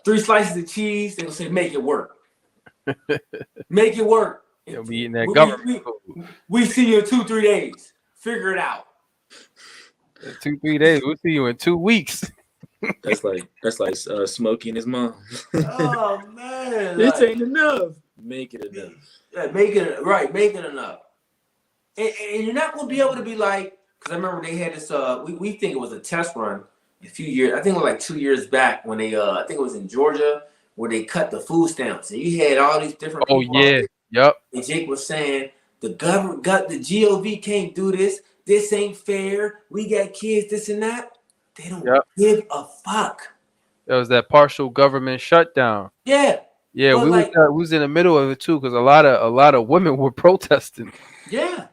Speaker 2: 3 slices of cheese. They're gonna say, make it work. Make it work.
Speaker 1: They'll be eating that government food.
Speaker 2: We see you in 2-3 days. Figure it out.
Speaker 1: 2-3 days. We'll see you in 2 weeks.
Speaker 3: That's like Smokey and his mom.
Speaker 2: Oh man,
Speaker 3: This ain't enough. Make it enough.
Speaker 2: Yeah, make it enough. And you're not gonna be able to be like, because I remember they had this. We think it was a test run a few years. I think it was like 2 years back when they. I think it was in Georgia where they cut the food stamps, and you had all these different.
Speaker 1: Oh
Speaker 2: people
Speaker 1: yeah, yep.
Speaker 2: And Jake was saying the government got the GOV can't do this. This ain't fair. We got kids, this and that. They don't give a fuck.
Speaker 1: That was that partial government shutdown.
Speaker 2: Yeah.
Speaker 1: Yeah, we was in the middle of it too, because a lot of women were protesting.
Speaker 2: Yeah.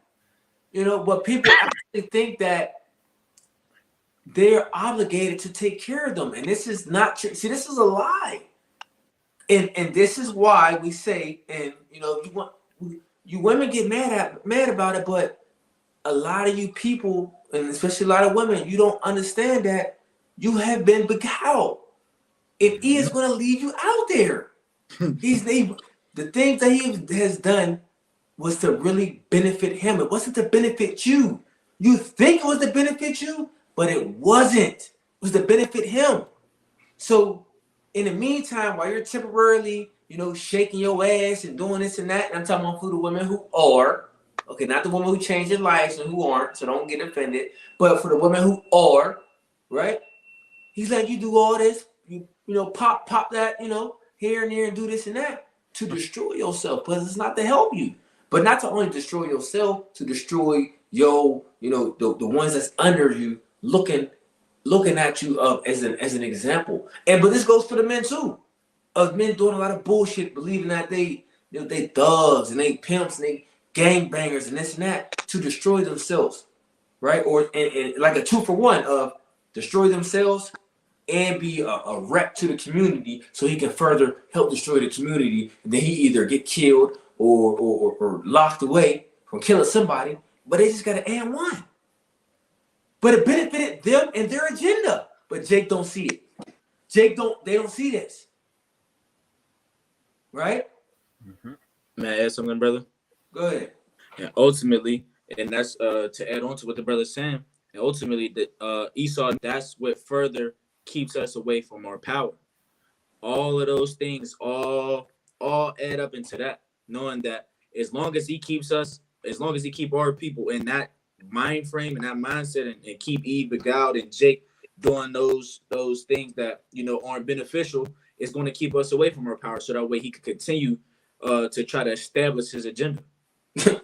Speaker 2: You know, but people actually think that they're obligated to take care of them. And this is not true. See, this is a lie. And this is why we say, and you know, you women get mad about it, but a lot of you people, and especially a lot of women, you don't understand that you have been beguiled. It is going to leave you out there. The things that he has done was to really benefit him. It wasn't to benefit you. You think it was to benefit you, but it wasn't. It was to benefit him. So in the meantime, while you're temporarily, you know, shaking your ass and doing this and that, and I'm talking about for the women who are, okay, not the women who change their lives and who aren't, so don't get offended, but for the women who are, right? He's like, you do all this, you know, pop that, you know, here and there and do this and that to destroy yourself, because it's not to help you. But not to only destroy yourself, to destroy your, you know, the ones that's under you looking at you as an example. But this goes for the men too. Of men doing a lot of bullshit, believing that they thugs and they pimps and they gangbangers and this and that to destroy themselves, right? Or and like a 2-for-1 of destroy themselves and be a rep to the community, so he can further help destroy the community, and then he either get killed or locked away from killing somebody. But they just got an and one. But it benefited them and their agenda. But Jake don't see it. They don't see this. Right?
Speaker 3: Mm-hmm. May I add something, brother?
Speaker 2: Go ahead.
Speaker 3: And ultimately, and that's to add on to what the brother's saying, and ultimately Esau, that's what further keeps us away from our power. All of those things all add up into that, knowing that as long as he keeps us, as long as he keep our people in that mind frame and that mindset, and keep Eve beguiled and Jake doing those things that aren't beneficial, it's going to keep us away from our power, so that way he could continue to try to establish his agenda.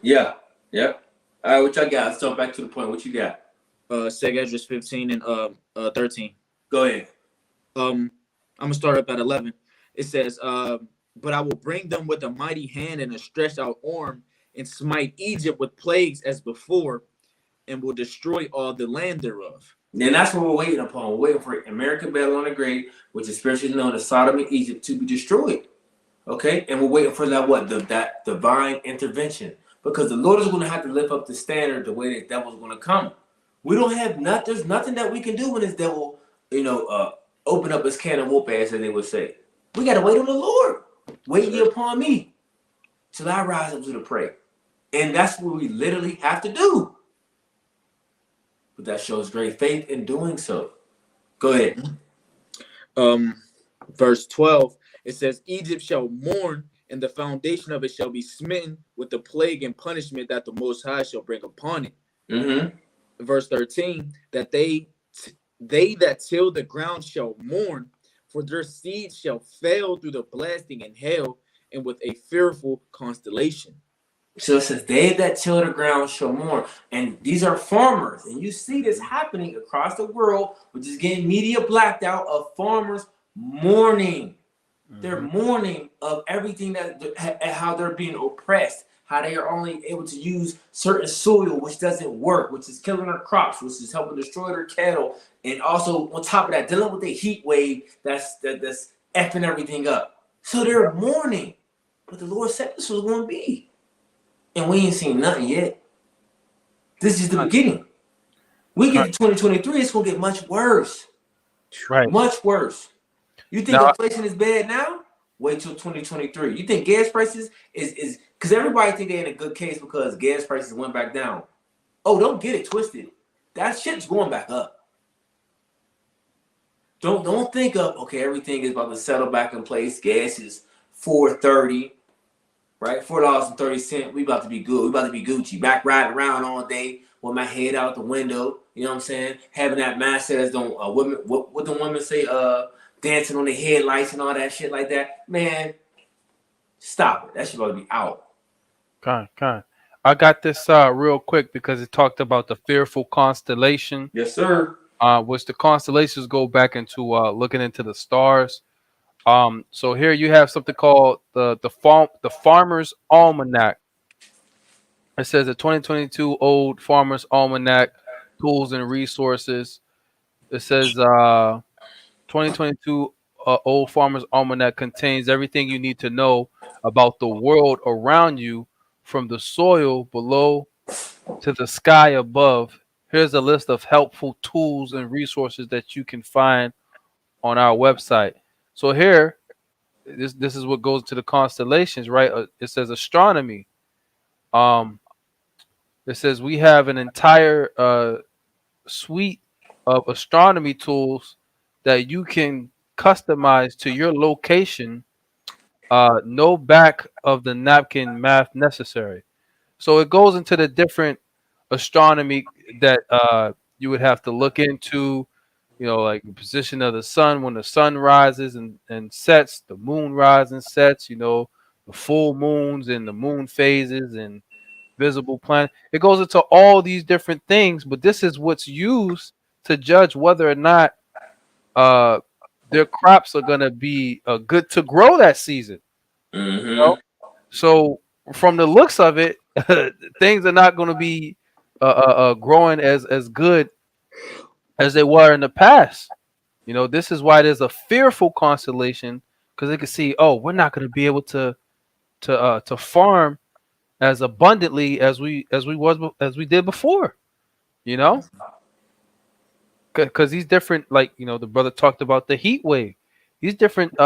Speaker 2: Yeah. All right, what y'all got? Let's jump back to the point. What you got?
Speaker 3: 2 Ezra 15 and 13.
Speaker 2: Go ahead.
Speaker 3: I'm gonna start up at 11. It says, but I will bring them with a mighty hand and a stretched out arm, and smite Egypt with plagues as before, and will destroy all the land thereof.
Speaker 2: And that's what we're waiting upon. We're waiting for American Babylon the Great, which is spiritually known as Sodom and Egypt, to be destroyed. Okay? And we're waiting for that divine intervention. Because the Lord is going to have to lift up the standard the way that devil's going to come. We don't have there's nothing that we can do when this devil, open up his can of whoop ass, as they would say. We got to wait on the Lord. Wait ye upon me till I rise up to the prey. And that's what we literally have to do. But that shows great faith in doing so. Go ahead.
Speaker 3: Verse 12, it says, Egypt shall mourn, and the foundation of it shall be smitten with the plague and punishment that the Most High shall bring upon it.
Speaker 2: Mm-hmm.
Speaker 3: Verse 13, that they that till the ground shall mourn, for their seed shall fail through the blasting and hail, and with a fearful constellation.
Speaker 2: So it says, they that till the ground shall mourn. And these are farmers. And you see this happening across the world, which is getting media blacked out, of farmers mourning. Mm-hmm. They're mourning of everything how they're being oppressed, how they are only able to use certain soil, which doesn't work, which is killing their crops, which is helping destroy their cattle. And also on top of that, dealing with the heat wave that's effing everything up. So they're mourning. But the Lord said this was going to be. And we ain't seen nothing yet. This is the beginning. We get to 2023, it's going to get much worse.
Speaker 1: Right.
Speaker 2: Much worse. You think inflation is bad now? Wait till 2023. You think gas prices is because everybody think they're in a good case because gas prices went back down. Oh, don't get it twisted. That shit's going back up. Don't think of, okay, everything is about to settle back in place. Gas is $4.30. Right, $4.30. We about to be good. We about to be Gucci. Back riding around all day with my head out the window. You know what I'm saying? Having that mindset as women. What the women say? Dancing on the headlights and all that shit like that. Man, stop it. That shit about to be out.
Speaker 1: Kind. I got this real quick because it talked about the fearful constellation.
Speaker 2: Yes, sir.
Speaker 1: Which the constellations go back into looking into the stars. So here you have something called the Farmer's Almanac. It says the 2022 Old Farmer's Almanac, tools and resources. It says 2022 Old Farmer's Almanac contains everything you need to know about the world around you, from the soil below to the sky above. Here's a list of helpful tools and resources that you can find on our website. So here, this is what goes to the constellations, right? It says astronomy. It says we have an entire suite of astronomy tools that you can customize to your location. No back of the napkin math necessary. So it goes into the different astronomy that you would have to look into. Like the position of the sun when the sun rises and sets, the moon rises and sets, the full moons and the moon phases and visible planet. It goes into all these different things, but this is what's used to judge whether or not their crops are going to be good to grow that season.
Speaker 2: Mm-hmm.
Speaker 1: So from the looks of it, things are not going to be growing as good as they were in the past. This is why there's a fearful constellation, because they can see, we're not going to be able to farm as abundantly as we did before. Because these different, like the brother talked about the heat wave. These different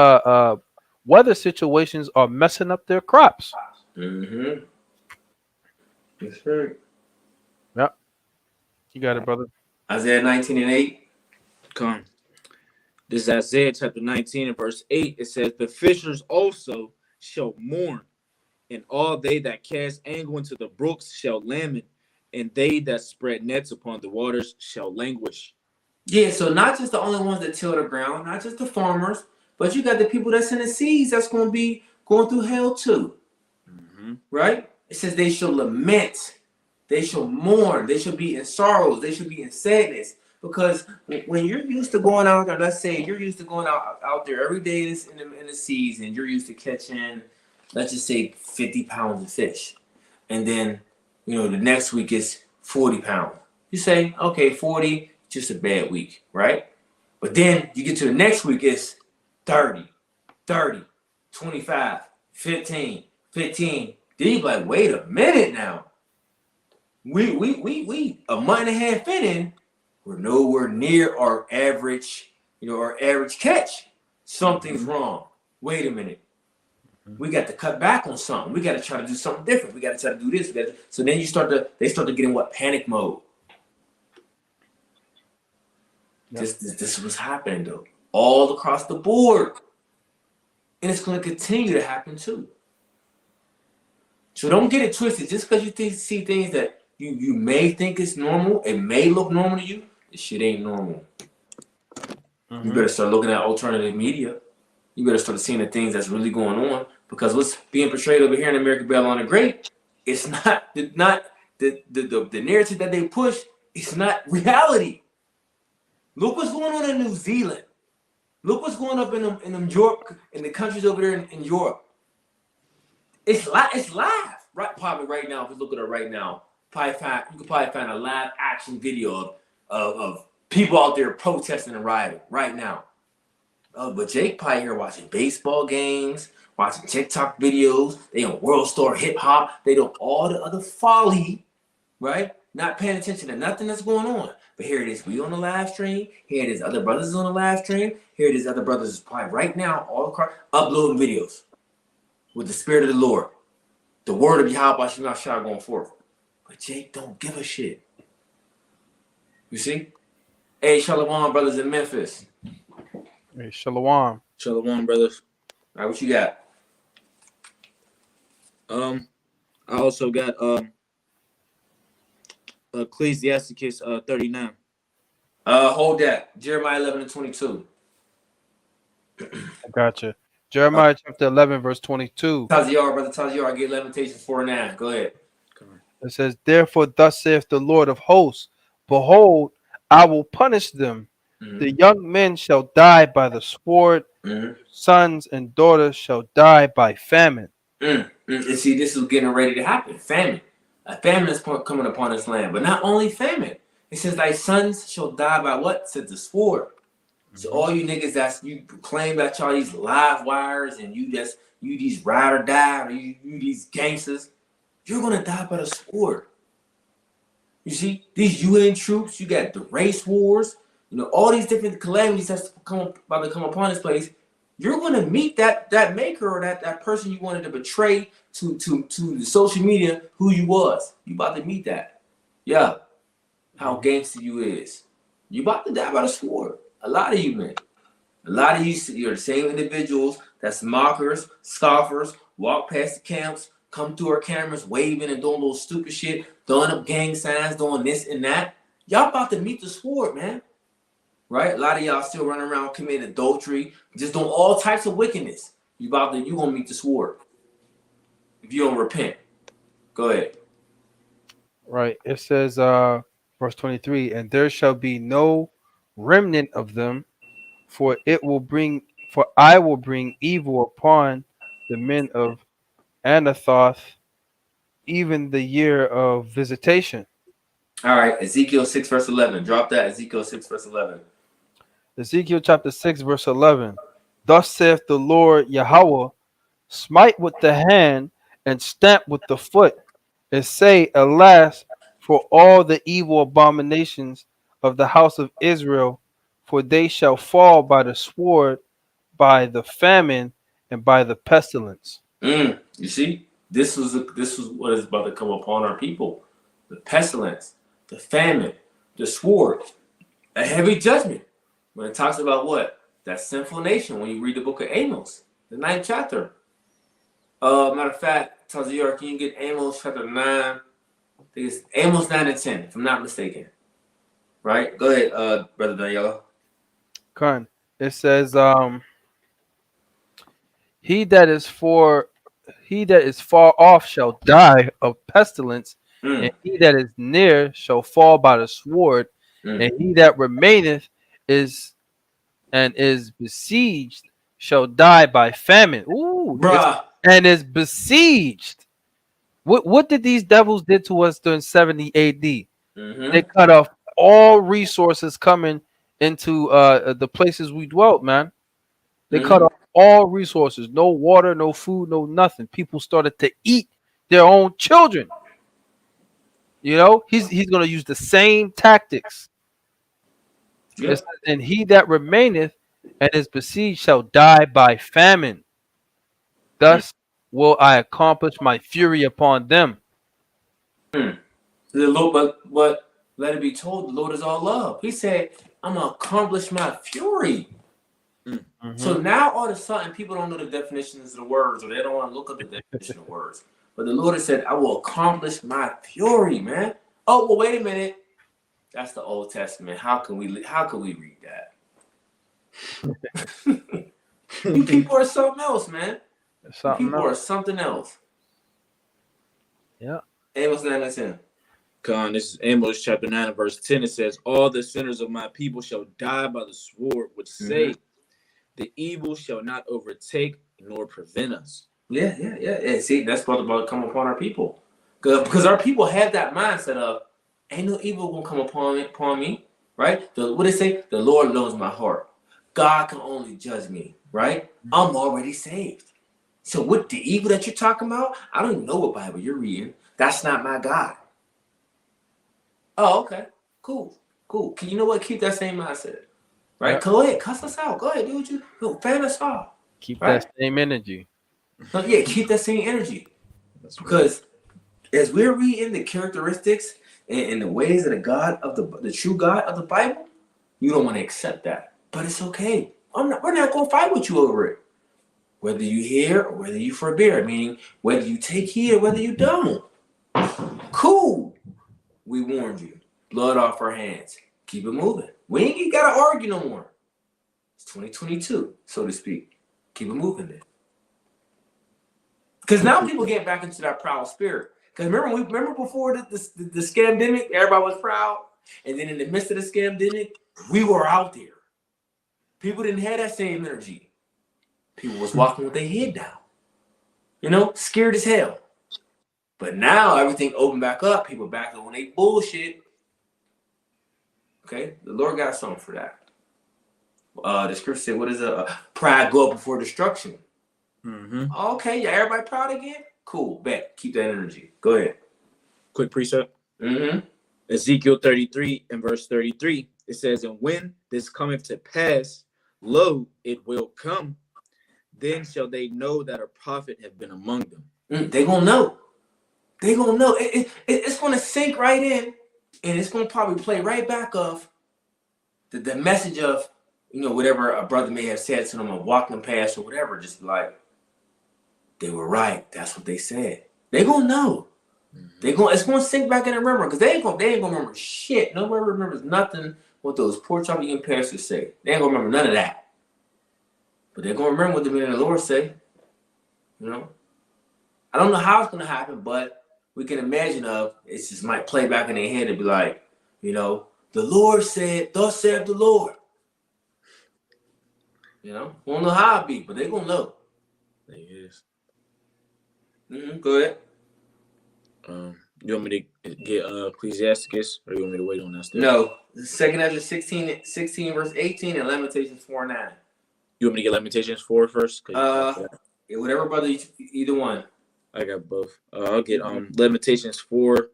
Speaker 1: weather situations are messing up their crops.
Speaker 2: Mm-hmm. That's right.
Speaker 1: Yep. You got it, brother.
Speaker 2: Isaiah 19:8.
Speaker 3: Come. This is Isaiah chapter 19 and verse 8. It says, the fishers also shall mourn, and all they that cast angle into the brooks shall lament, and they that spread nets upon the waters shall languish.
Speaker 2: Yeah, so not just the only ones that till the ground, not just the farmers, but you got the people that's in the seas that's going to be going through hell too. Right? It says they shall lament, they shall mourn, they shall be in sorrows, they shall be in sadness. Because when you're used to going out there, let's say you're used to going out there every day in the season, you're used to catching, let's just say 50 pounds of fish. And then, the next week is 40 pounds. You say, okay, 40, just a bad week, right? But then you get to the next week, it's 30, 25, 15. Then you be like, wait a minute now. We a month and a half in, we're nowhere near our average, our average catch. Something's wrong. Wait a minute. We got to cut back on something. We got to try to do something different. We got to try to do this. So then they start to get in what? Panic mode. Yep. This was happening though, all across the board. And it's going to continue to happen too. So don't get it twisted. Just because you see things that you may think is normal, it may look normal to you, this shit ain't normal. You better start looking at alternative media. You better start seeing the things that's really going on, because what's being portrayed over here in American Babylon the Great, it's not the narrative that they push. It's not reality. Look what's going on in New Zealand. Look what's going up in them Europe, in the countries over there in Europe. It's live, right? Probably right now. If you look at it right now, you could probably find a live action video of people out there protesting and rioting right now. But Jake probably here watching baseball games, watching TikTok videos. They on World Star Hip Hop. They do all the other folly, right? Not paying attention to nothing that's going on. But here it is. We on the live stream. Here it is. Other brothers on the live stream. Here it is. Other brothers probably right now all across uploading videos with the spirit of the Lord, the word of Yahweh Shemashah going forth. But Jake don't give a shit. You see? Hey, Shalom, brothers in Memphis.
Speaker 1: Hey, Shalom.
Speaker 3: Shalom, brothers.
Speaker 2: All right, what you got?
Speaker 3: I also got Ecclesiasticus 39.
Speaker 2: Hold that. Jeremiah 11:22.
Speaker 1: I gotcha. Jeremiah chapter 11, verse 22.
Speaker 2: Taziar, brother Taziar, I get Lamentations 4:9. Go ahead.
Speaker 1: It says, therefore, thus saith the Lord of hosts, behold, I will punish them. The young men shall die by the sword, sons and daughters shall die by famine.
Speaker 2: And see, this is getting ready to happen. Famine. A famine is coming upon this land. But not only famine. It says, thy sons shall die by what? Said the sword. So all you niggas you claim that y'all these live wires and you these ride or die, or you these gangsters, you're gonna die by the sword. You see, these UN troops, you got the race wars, all these different calamities that's about to come upon this place. You're gonna meet that maker or that person you wanted to betray to the social media who you was. You about to meet that. Yeah. How gangster you is. You about to die by the sword. A lot of you, man. A lot of you're the same individuals that's mockers, scoffers, walk past the camps, come through our cameras, waving and doing little stupid shit, throwing up gang signs, doing this and that. Y'all about to meet the sword, man. Right? A lot of y'all still running around committing adultery, just doing all types of wickedness. You gonna meet the sword if you don't repent. Go ahead.
Speaker 1: Right. It says, verse 23, and there shall be no remnant of them, for I will bring evil upon the men of Anathoth, even the year of visitation.
Speaker 2: All right, Ezekiel 6 verse 11. Drop that. Ezekiel 6 verse 11.
Speaker 1: Ezekiel chapter 6 verse 11. Thus saith the Lord Yahweh, smite with the hand and stamp with the foot, and say, alas, for all the evil abominations of the house of Israel, for they shall fall by the sword, by the famine, and by the pestilence.
Speaker 2: You see, this was what is about to come upon our people: the pestilence, the famine, the sword, a heavy judgment. When it talks about what? That sinful nation. When you read the book of Amos, the 9th chapter. Matter of fact, Tazir, can you get Amos chapter 9? I think it's Amos 9 and 10, if I'm not mistaken. Right? Go ahead, Brother Daniela.
Speaker 1: Con. It says, he that is far off shall die of pestilence, and he that is near shall fall by the sword, and he that remaineth is besieged shall die by famine. Ooh,
Speaker 2: Bruh.
Speaker 1: and is besieged. What did these devils did to us during 70 AD? They cut off all resources coming into the places we dwelt, man. They cut off all resources, no water, no food, no nothing. People started to eat their own children. You know, he's gonna use the same tactics.
Speaker 2: Yep.
Speaker 1: And he that remaineth and is besieged shall die by famine. Thus will I accomplish my fury upon them.
Speaker 2: The Lord, but let it be told, the Lord is all love. He said, I'm gonna accomplish my fury. So now all of a sudden people don't know the definitions of the words, or they don't want to look up the definition of words. But the Lord has said, I will accomplish my fury, man. Oh, well, wait a minute. That's the Old Testament. How can we read that? You people are something else, man. People are something else.
Speaker 1: Yeah.
Speaker 2: Amos 9 and 10.
Speaker 3: Con, this is Amos chapter 9 and verse 10. It says, all the sinners of my people shall die by the sword, which say, the evil shall not overtake nor prevent us. Yeah. See, that's supposed to come upon our people. Because our people have that mindset of, ain't no evil gonna come upon me, right? What they say? The Lord knows my heart. God can only judge me, right? I'm already saved. So what the evil that you're talking about, I don't even know what Bible you're reading. That's not my God. Oh, okay. Cool. You know what? Keep that same mindset. Right? Yep. Go ahead, cuss us out. Go ahead, do what you do. Fan us off.
Speaker 1: Keep that same energy.
Speaker 2: Yeah, keep that same energy. That's because as we're reading the characteristics and the ways of the God of the true God of the Bible, you don't want to accept that. But it's okay. We're not gonna fight with you over it. Whether you hear or whether you forbear, meaning whether you take heed or whether you don't. Cool. We warned you. Blood off our hands. Keep it moving. We ain't gotta argue no more. It's 2022, so to speak. Keep it moving then. Because now people get back into that proud spirit. Because remember before the scamdemic, everybody was proud. And then in the midst of the scamdemic, we were out there. People didn't have that same energy. People was walking with their head down. You know, scared as hell. But now everything opened back up. People back on their bullshit. Okay, the Lord got something for that. The scripture said, what is pride go up before destruction? Okay, yeah, everybody proud again? Cool, bet. Keep that energy. Go ahead.
Speaker 3: Quick precept. Ezekiel 33 and verse 33. It says, and when this cometh to pass, lo, it will come. Then shall they know that a prophet have been among them.
Speaker 2: They gonna know. They gonna know. It's gonna sink right in. And it's going to probably play right back of the message of, you know, whatever a brother may have said to them or walking past or whatever. Just like, they were right. That's what they said. They going to know. It's going to sink back in and remember. Because they ain't going to remember shit. Nobody remembers nothing what those poor chop eating pastors say. They ain't going to remember none of that. But they're going to remember what the men of the Lord say. You know? I don't know how it's going to happen, but we can imagine it just might play back in their head and be like, you know, the Lord said, thus saith the Lord. You know, we don't know how it be, but they're going to know.
Speaker 3: There it is.
Speaker 2: Go ahead.
Speaker 3: You want me to get Ecclesiasticus, or you want me to wait on that still?
Speaker 2: No. 2 Ezra 16 verse 18 and Lamentations 4:9.
Speaker 3: You want me to get Lamentations 4 first?
Speaker 2: Yeah, whatever, brother, either one.
Speaker 3: I got both. I'll get Lamentations 4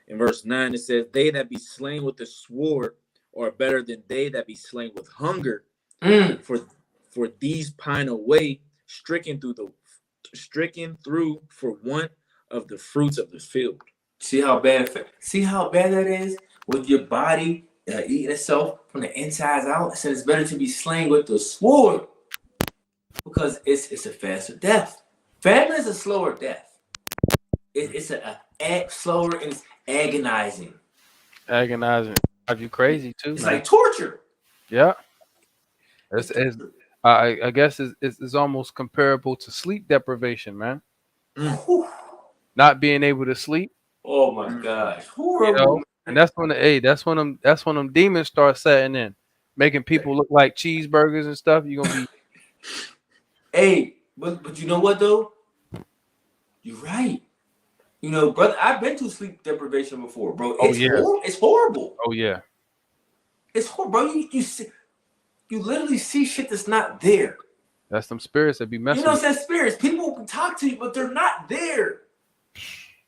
Speaker 3: in verse 9. It says, they that be slain with the sword are better than they that be slain with hunger. For these pine away, stricken through for want of the fruits of the field. See how bad
Speaker 2: that is with your body eating itself from the insides out. It says it's better to be slain with the sword because it's a faster death. Famine is a slower death. It's slower and it's agonizing.
Speaker 1: Agonizing. Drive you crazy too,
Speaker 2: It's
Speaker 1: man.
Speaker 2: like torture.
Speaker 1: Yeah.
Speaker 2: It's torture.
Speaker 1: I guess it's almost comparable to sleep deprivation, man.
Speaker 2: Whew.
Speaker 1: Not being able to sleep,
Speaker 2: Oh my gosh,
Speaker 1: you
Speaker 2: horrible.
Speaker 1: know,
Speaker 2: Man.
Speaker 1: and that's when them demons start setting in, making people look like cheeseburgers and stuff. You're gonna be
Speaker 2: Hey, but you know what though? You're right. You know, brother, I've been through sleep deprivation before, bro.
Speaker 1: oh
Speaker 2: It's
Speaker 1: yeah,
Speaker 2: horrible. It's horrible.
Speaker 1: oh yeah.
Speaker 2: It's horrible, bro. You literally see shit that's not there.
Speaker 1: That's some spirits that be
Speaker 2: You
Speaker 1: messing
Speaker 2: know
Speaker 1: with
Speaker 2: what I'm saying? Spirits. People can talk to you, but they're not there.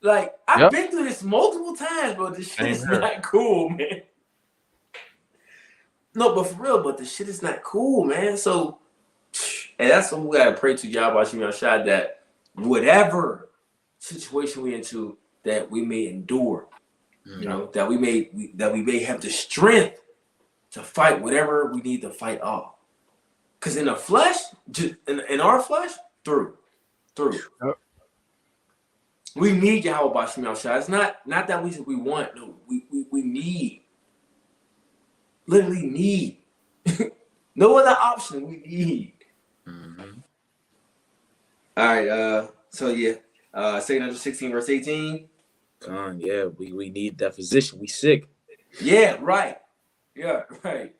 Speaker 2: Like, I've
Speaker 1: Yep.
Speaker 2: been through this multiple times, bro. This shit
Speaker 1: Same
Speaker 2: is
Speaker 1: here.
Speaker 2: not cool, man. No, but for real, but the shit is not cool, man. So, and that's what we gotta pray to y'all watching me on shot that whatever situation we into, that we may endure. You know, that we may have the strength to fight whatever we need to fight off. Because in the flesh, just in our flesh, through.
Speaker 1: Yep.
Speaker 2: We need Yahweh Bashim Al-Shah. It's not that we want. No, we need. Literally need. No other option. We need.
Speaker 3: Mm-hmm.
Speaker 2: All right. So yeah. 2 16 verse 18.
Speaker 3: Yeah, we need that physician. We sick.
Speaker 2: Yeah. Right. Yeah. Right.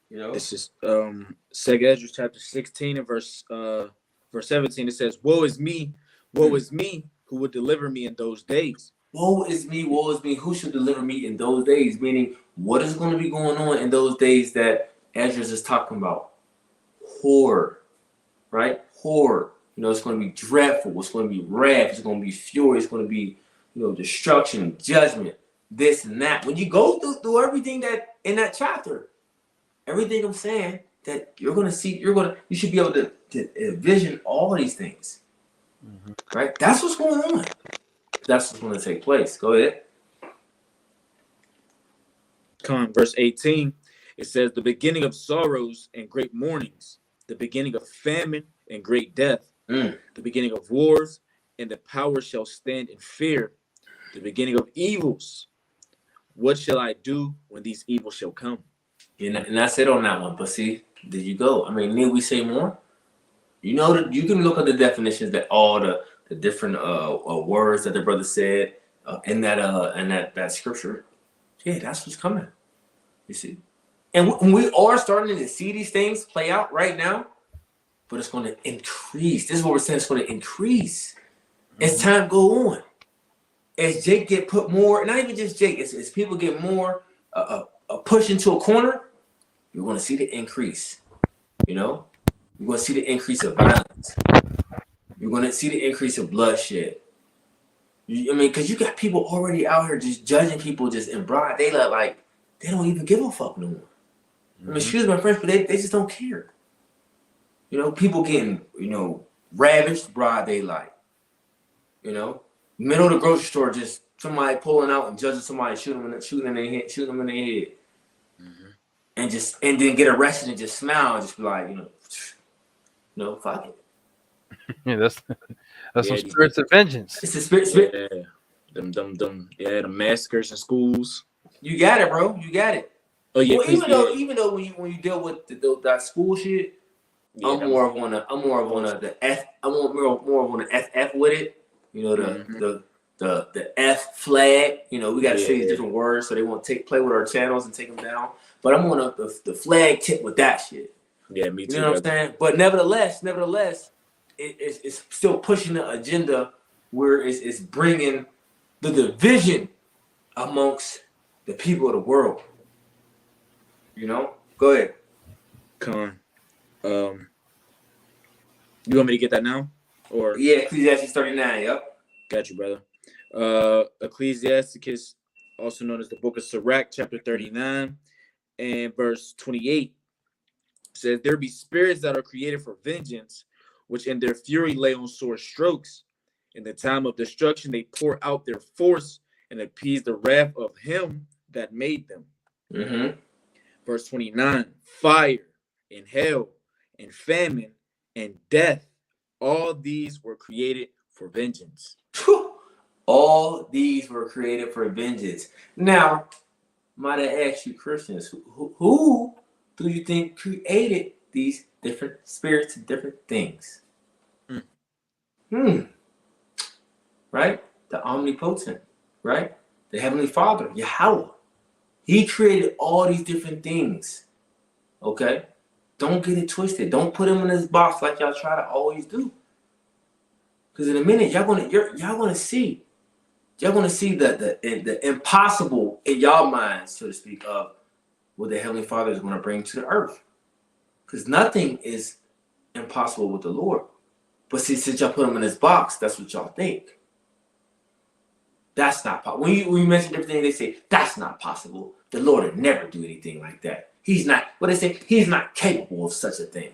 Speaker 2: You know.
Speaker 3: This is 2 Ezra chapter 16 and verse 17. It says, "Woe is me, who would deliver me in those days."
Speaker 2: Woe is me, who should deliver me in those days? Meaning, what is going to be going on in those days that Ezra is talking about? Horror, right? Horror. You know, it's going to be dreadful. It's going to be wrath. It's going to be fury. It's going to be, destruction, judgment, this and that. When you go through everything that in that chapter, everything I'm saying, that you're going to see, you should be able to envision all these things, right? That's what's going on. That's what's going to take place. Go ahead.
Speaker 3: Verse 18, it says, "The beginning of sorrows and great mournings, the beginning of famine and great death, the beginning of wars, and the power shall stand in fear, the beginning of evils. What shall I do when these evils shall come?"
Speaker 2: And that's it on that one. But see, there you go. I mean, need we say more? You know that you can look at the definitions that all the different words that the brother said in that scripture. Yeah, that's what's coming. You see, and we are starting to see these things play out right now, but it's going to increase. This is what we're saying. It's going to increase as time go on. As Jake get put more, not even just Jake, as people get more pushed into a corner, you're going to see the increase. You know, you're going to see the increase of violence. You're going to see the increase of bloodshed. Because you got people already out here just judging people just in broad daylight, like they don't even give a fuck no more. I mean, excuse my French, but they just don't care. You know, people getting, ravaged broad daylight. You know, middle of the grocery store, just somebody pulling out and judging somebody, shooting them in their head, and then get arrested and just smile and just be like, fuck it.
Speaker 1: Yeah, that's some spirits of vengeance.
Speaker 2: It's a spirit.
Speaker 3: Yeah. The massacres in schools.
Speaker 2: You got it, bro. You got it.
Speaker 3: Oh yeah.
Speaker 2: Well, even though when you deal with that school shit,
Speaker 3: Yeah,
Speaker 2: I'm more of on the FF with it. You know, the F flag. You know, we got to say these different words so they won't play with our channels and take them down. But I'm on the flag tip with that shit.
Speaker 3: Yeah, me too.
Speaker 2: You know what I'm saying? But nevertheless, it's still pushing the agenda where it's bringing the division amongst the people of the world. You know? Go ahead.
Speaker 3: You want me to get that now? Or
Speaker 2: yeah, Ecclesiastes 39, yep.
Speaker 3: Got you, brother. Ecclesiasticus, also known as the Book of Sirach, chapter 39 and verse 28, says, "There be spirits that are created for vengeance, which in their fury lay on sore strokes. In the time of destruction they pour out their force and appease the wrath of him that made them." Verse 29, "Fire and hell and famine and death, all these were created for vengeance."
Speaker 2: All these were created for vengeance. Now, might I ask you, Christians, who do you think created these different spirits and different things? Right? The omnipotent, right? The Heavenly Father, Yahweh. He created all these different things. Okay? Don't get it twisted. Don't put him in this box like y'all try to always do. Because in a minute, y'all gonna see the impossible in y'all minds, so to speak, of what the Heavenly Father is going to bring to the earth. Because nothing is impossible with the Lord. But see, since y'all put him in this box, that's what y'all think. That's not possible. When you mention everything, they say, that's not possible. The Lord would never do anything like that. He's not, what they say, he's not capable of such a thing.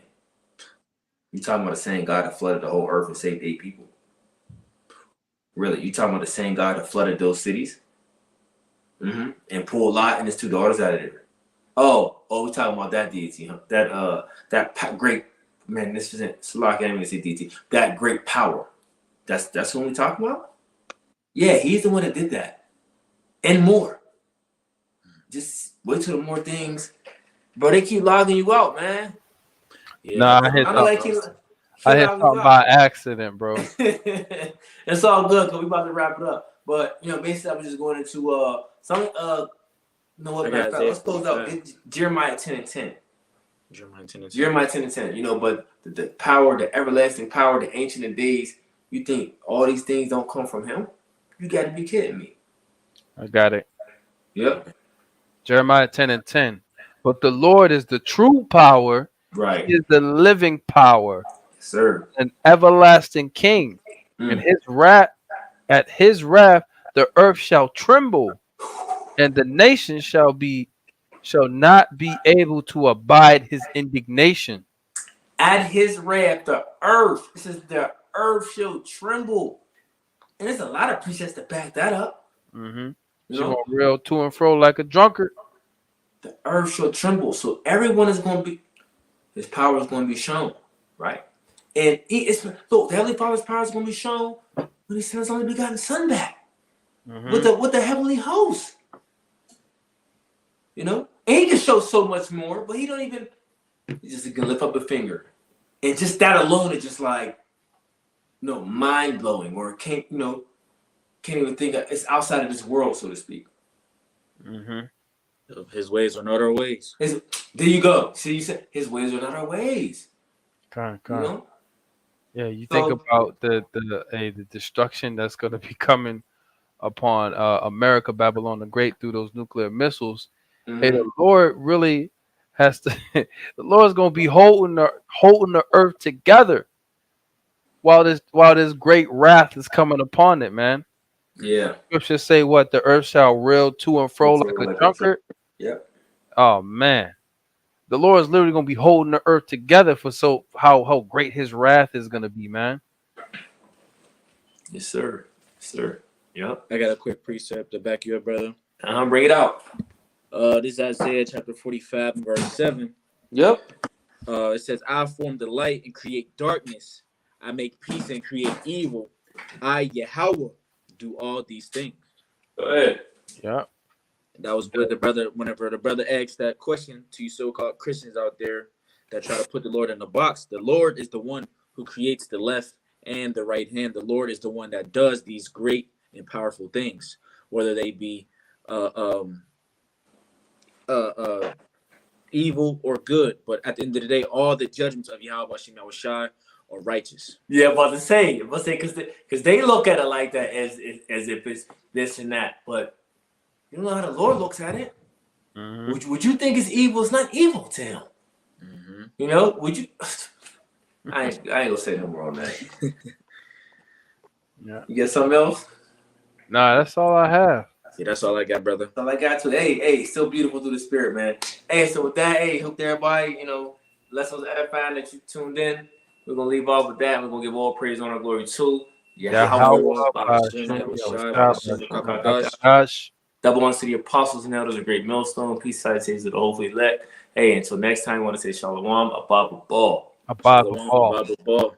Speaker 2: You talking about the same God that flooded the whole earth and saved 8 people? Really? You talking about the same God that flooded those cities? And pulled Lot and his 2 daughters out of there? Oh, we talking about that deity, huh? That great, man, this isn't Salak, I didn't even say deity. That great power. That's what we talking about? Yeah, he's the one that did that. And more. Just wait till the more things. Bro, they keep logging you out, man.
Speaker 1: Yeah, nah, I hit something by accident, bro.
Speaker 2: It's all good because we about to wrap it up. But basically I was just going into let's close out. Jeremiah 10 and 10. Jeremiah 10 and 10. But the power, the everlasting power, the ancient of days, you think all these things don't come from him? You got to be kidding me.
Speaker 1: I got it.
Speaker 2: Yep.
Speaker 1: Jeremiah 10 and 10. But the Lord is the true power.
Speaker 2: Right.
Speaker 1: He is the living power.
Speaker 2: Yes, sir.
Speaker 1: An everlasting king. And at his wrath, the earth shall tremble, and the nations shall not be able to abide his indignation.
Speaker 2: At his wrath, the earth, it says the earth shall tremble. And there's a lot of precepts to back that up.
Speaker 1: She won't reel to and fro like a drunkard.
Speaker 2: The earth shall tremble. So everyone is going to be, his power is going to be shown, right? And the Heavenly Father's power is going to be shown when he sends his only begotten Son back with the heavenly host. And he can show so much more, but he just can lift up a finger. And just that alone is just like, mind blowing, or can't even think it's outside of this world, so to speak.
Speaker 3: His ways are not our ways.
Speaker 2: There you go. See, you said his ways are not our ways.
Speaker 1: Yeah, you think about the destruction that's going to be coming upon America, Babylon the Great, through those nuclear missiles. Hey, the Lord really has to. The Lord's going to be holding the earth together while this great wrath is coming upon it, man.
Speaker 2: Yeah.
Speaker 1: Scriptures say what? The earth shall reel to and fro like a drunkard.
Speaker 2: Yep.
Speaker 1: Oh man, the Lord is literally going to be holding the earth together for how great his wrath is going to be, man.
Speaker 2: Yes, sir. Yep.
Speaker 3: I got a quick precept to back you up, brother.
Speaker 2: Bring it out.
Speaker 3: This is Isaiah chapter 45 and verse 7.
Speaker 2: Yep.
Speaker 3: It says, I form the light and create darkness. I make peace and create evil. I, Yahweh, do all these things.
Speaker 2: Go ahead.
Speaker 1: Yeah.
Speaker 3: That was whenever the brother asked that question to you so-called Christians out there that try to put the Lord in the box. The Lord is the one who creates the left and the right hand. The Lord is the one that does these great and powerful things, whether they be evil or good. But at the end of the day, all the judgments of Yahweh Hashem Yahushai are righteous.
Speaker 2: Yeah, but to say because they look at it like that as if it's this and that, but you know how the Lord looks at it. Would you think it's evil? It's not evil to him. Would you? I ain't gonna say no more on that.
Speaker 1: Yeah.
Speaker 2: You got something else?
Speaker 1: Nah, that's all I have.
Speaker 3: Yeah, that's all I got, brother.
Speaker 2: That's all I got to. Hey, still beautiful through the spirit, man. Hey, so with that, hope everybody, lessons edifying that you tuned in. We're gonna leave off with that. We're gonna give all praise, honor, glory to double honors to the apostles and elders, a great millstone. Peace, salutations to the hopefully elect. Hey, until next time, I want to say shalom, above the ball.
Speaker 1: Above the ball.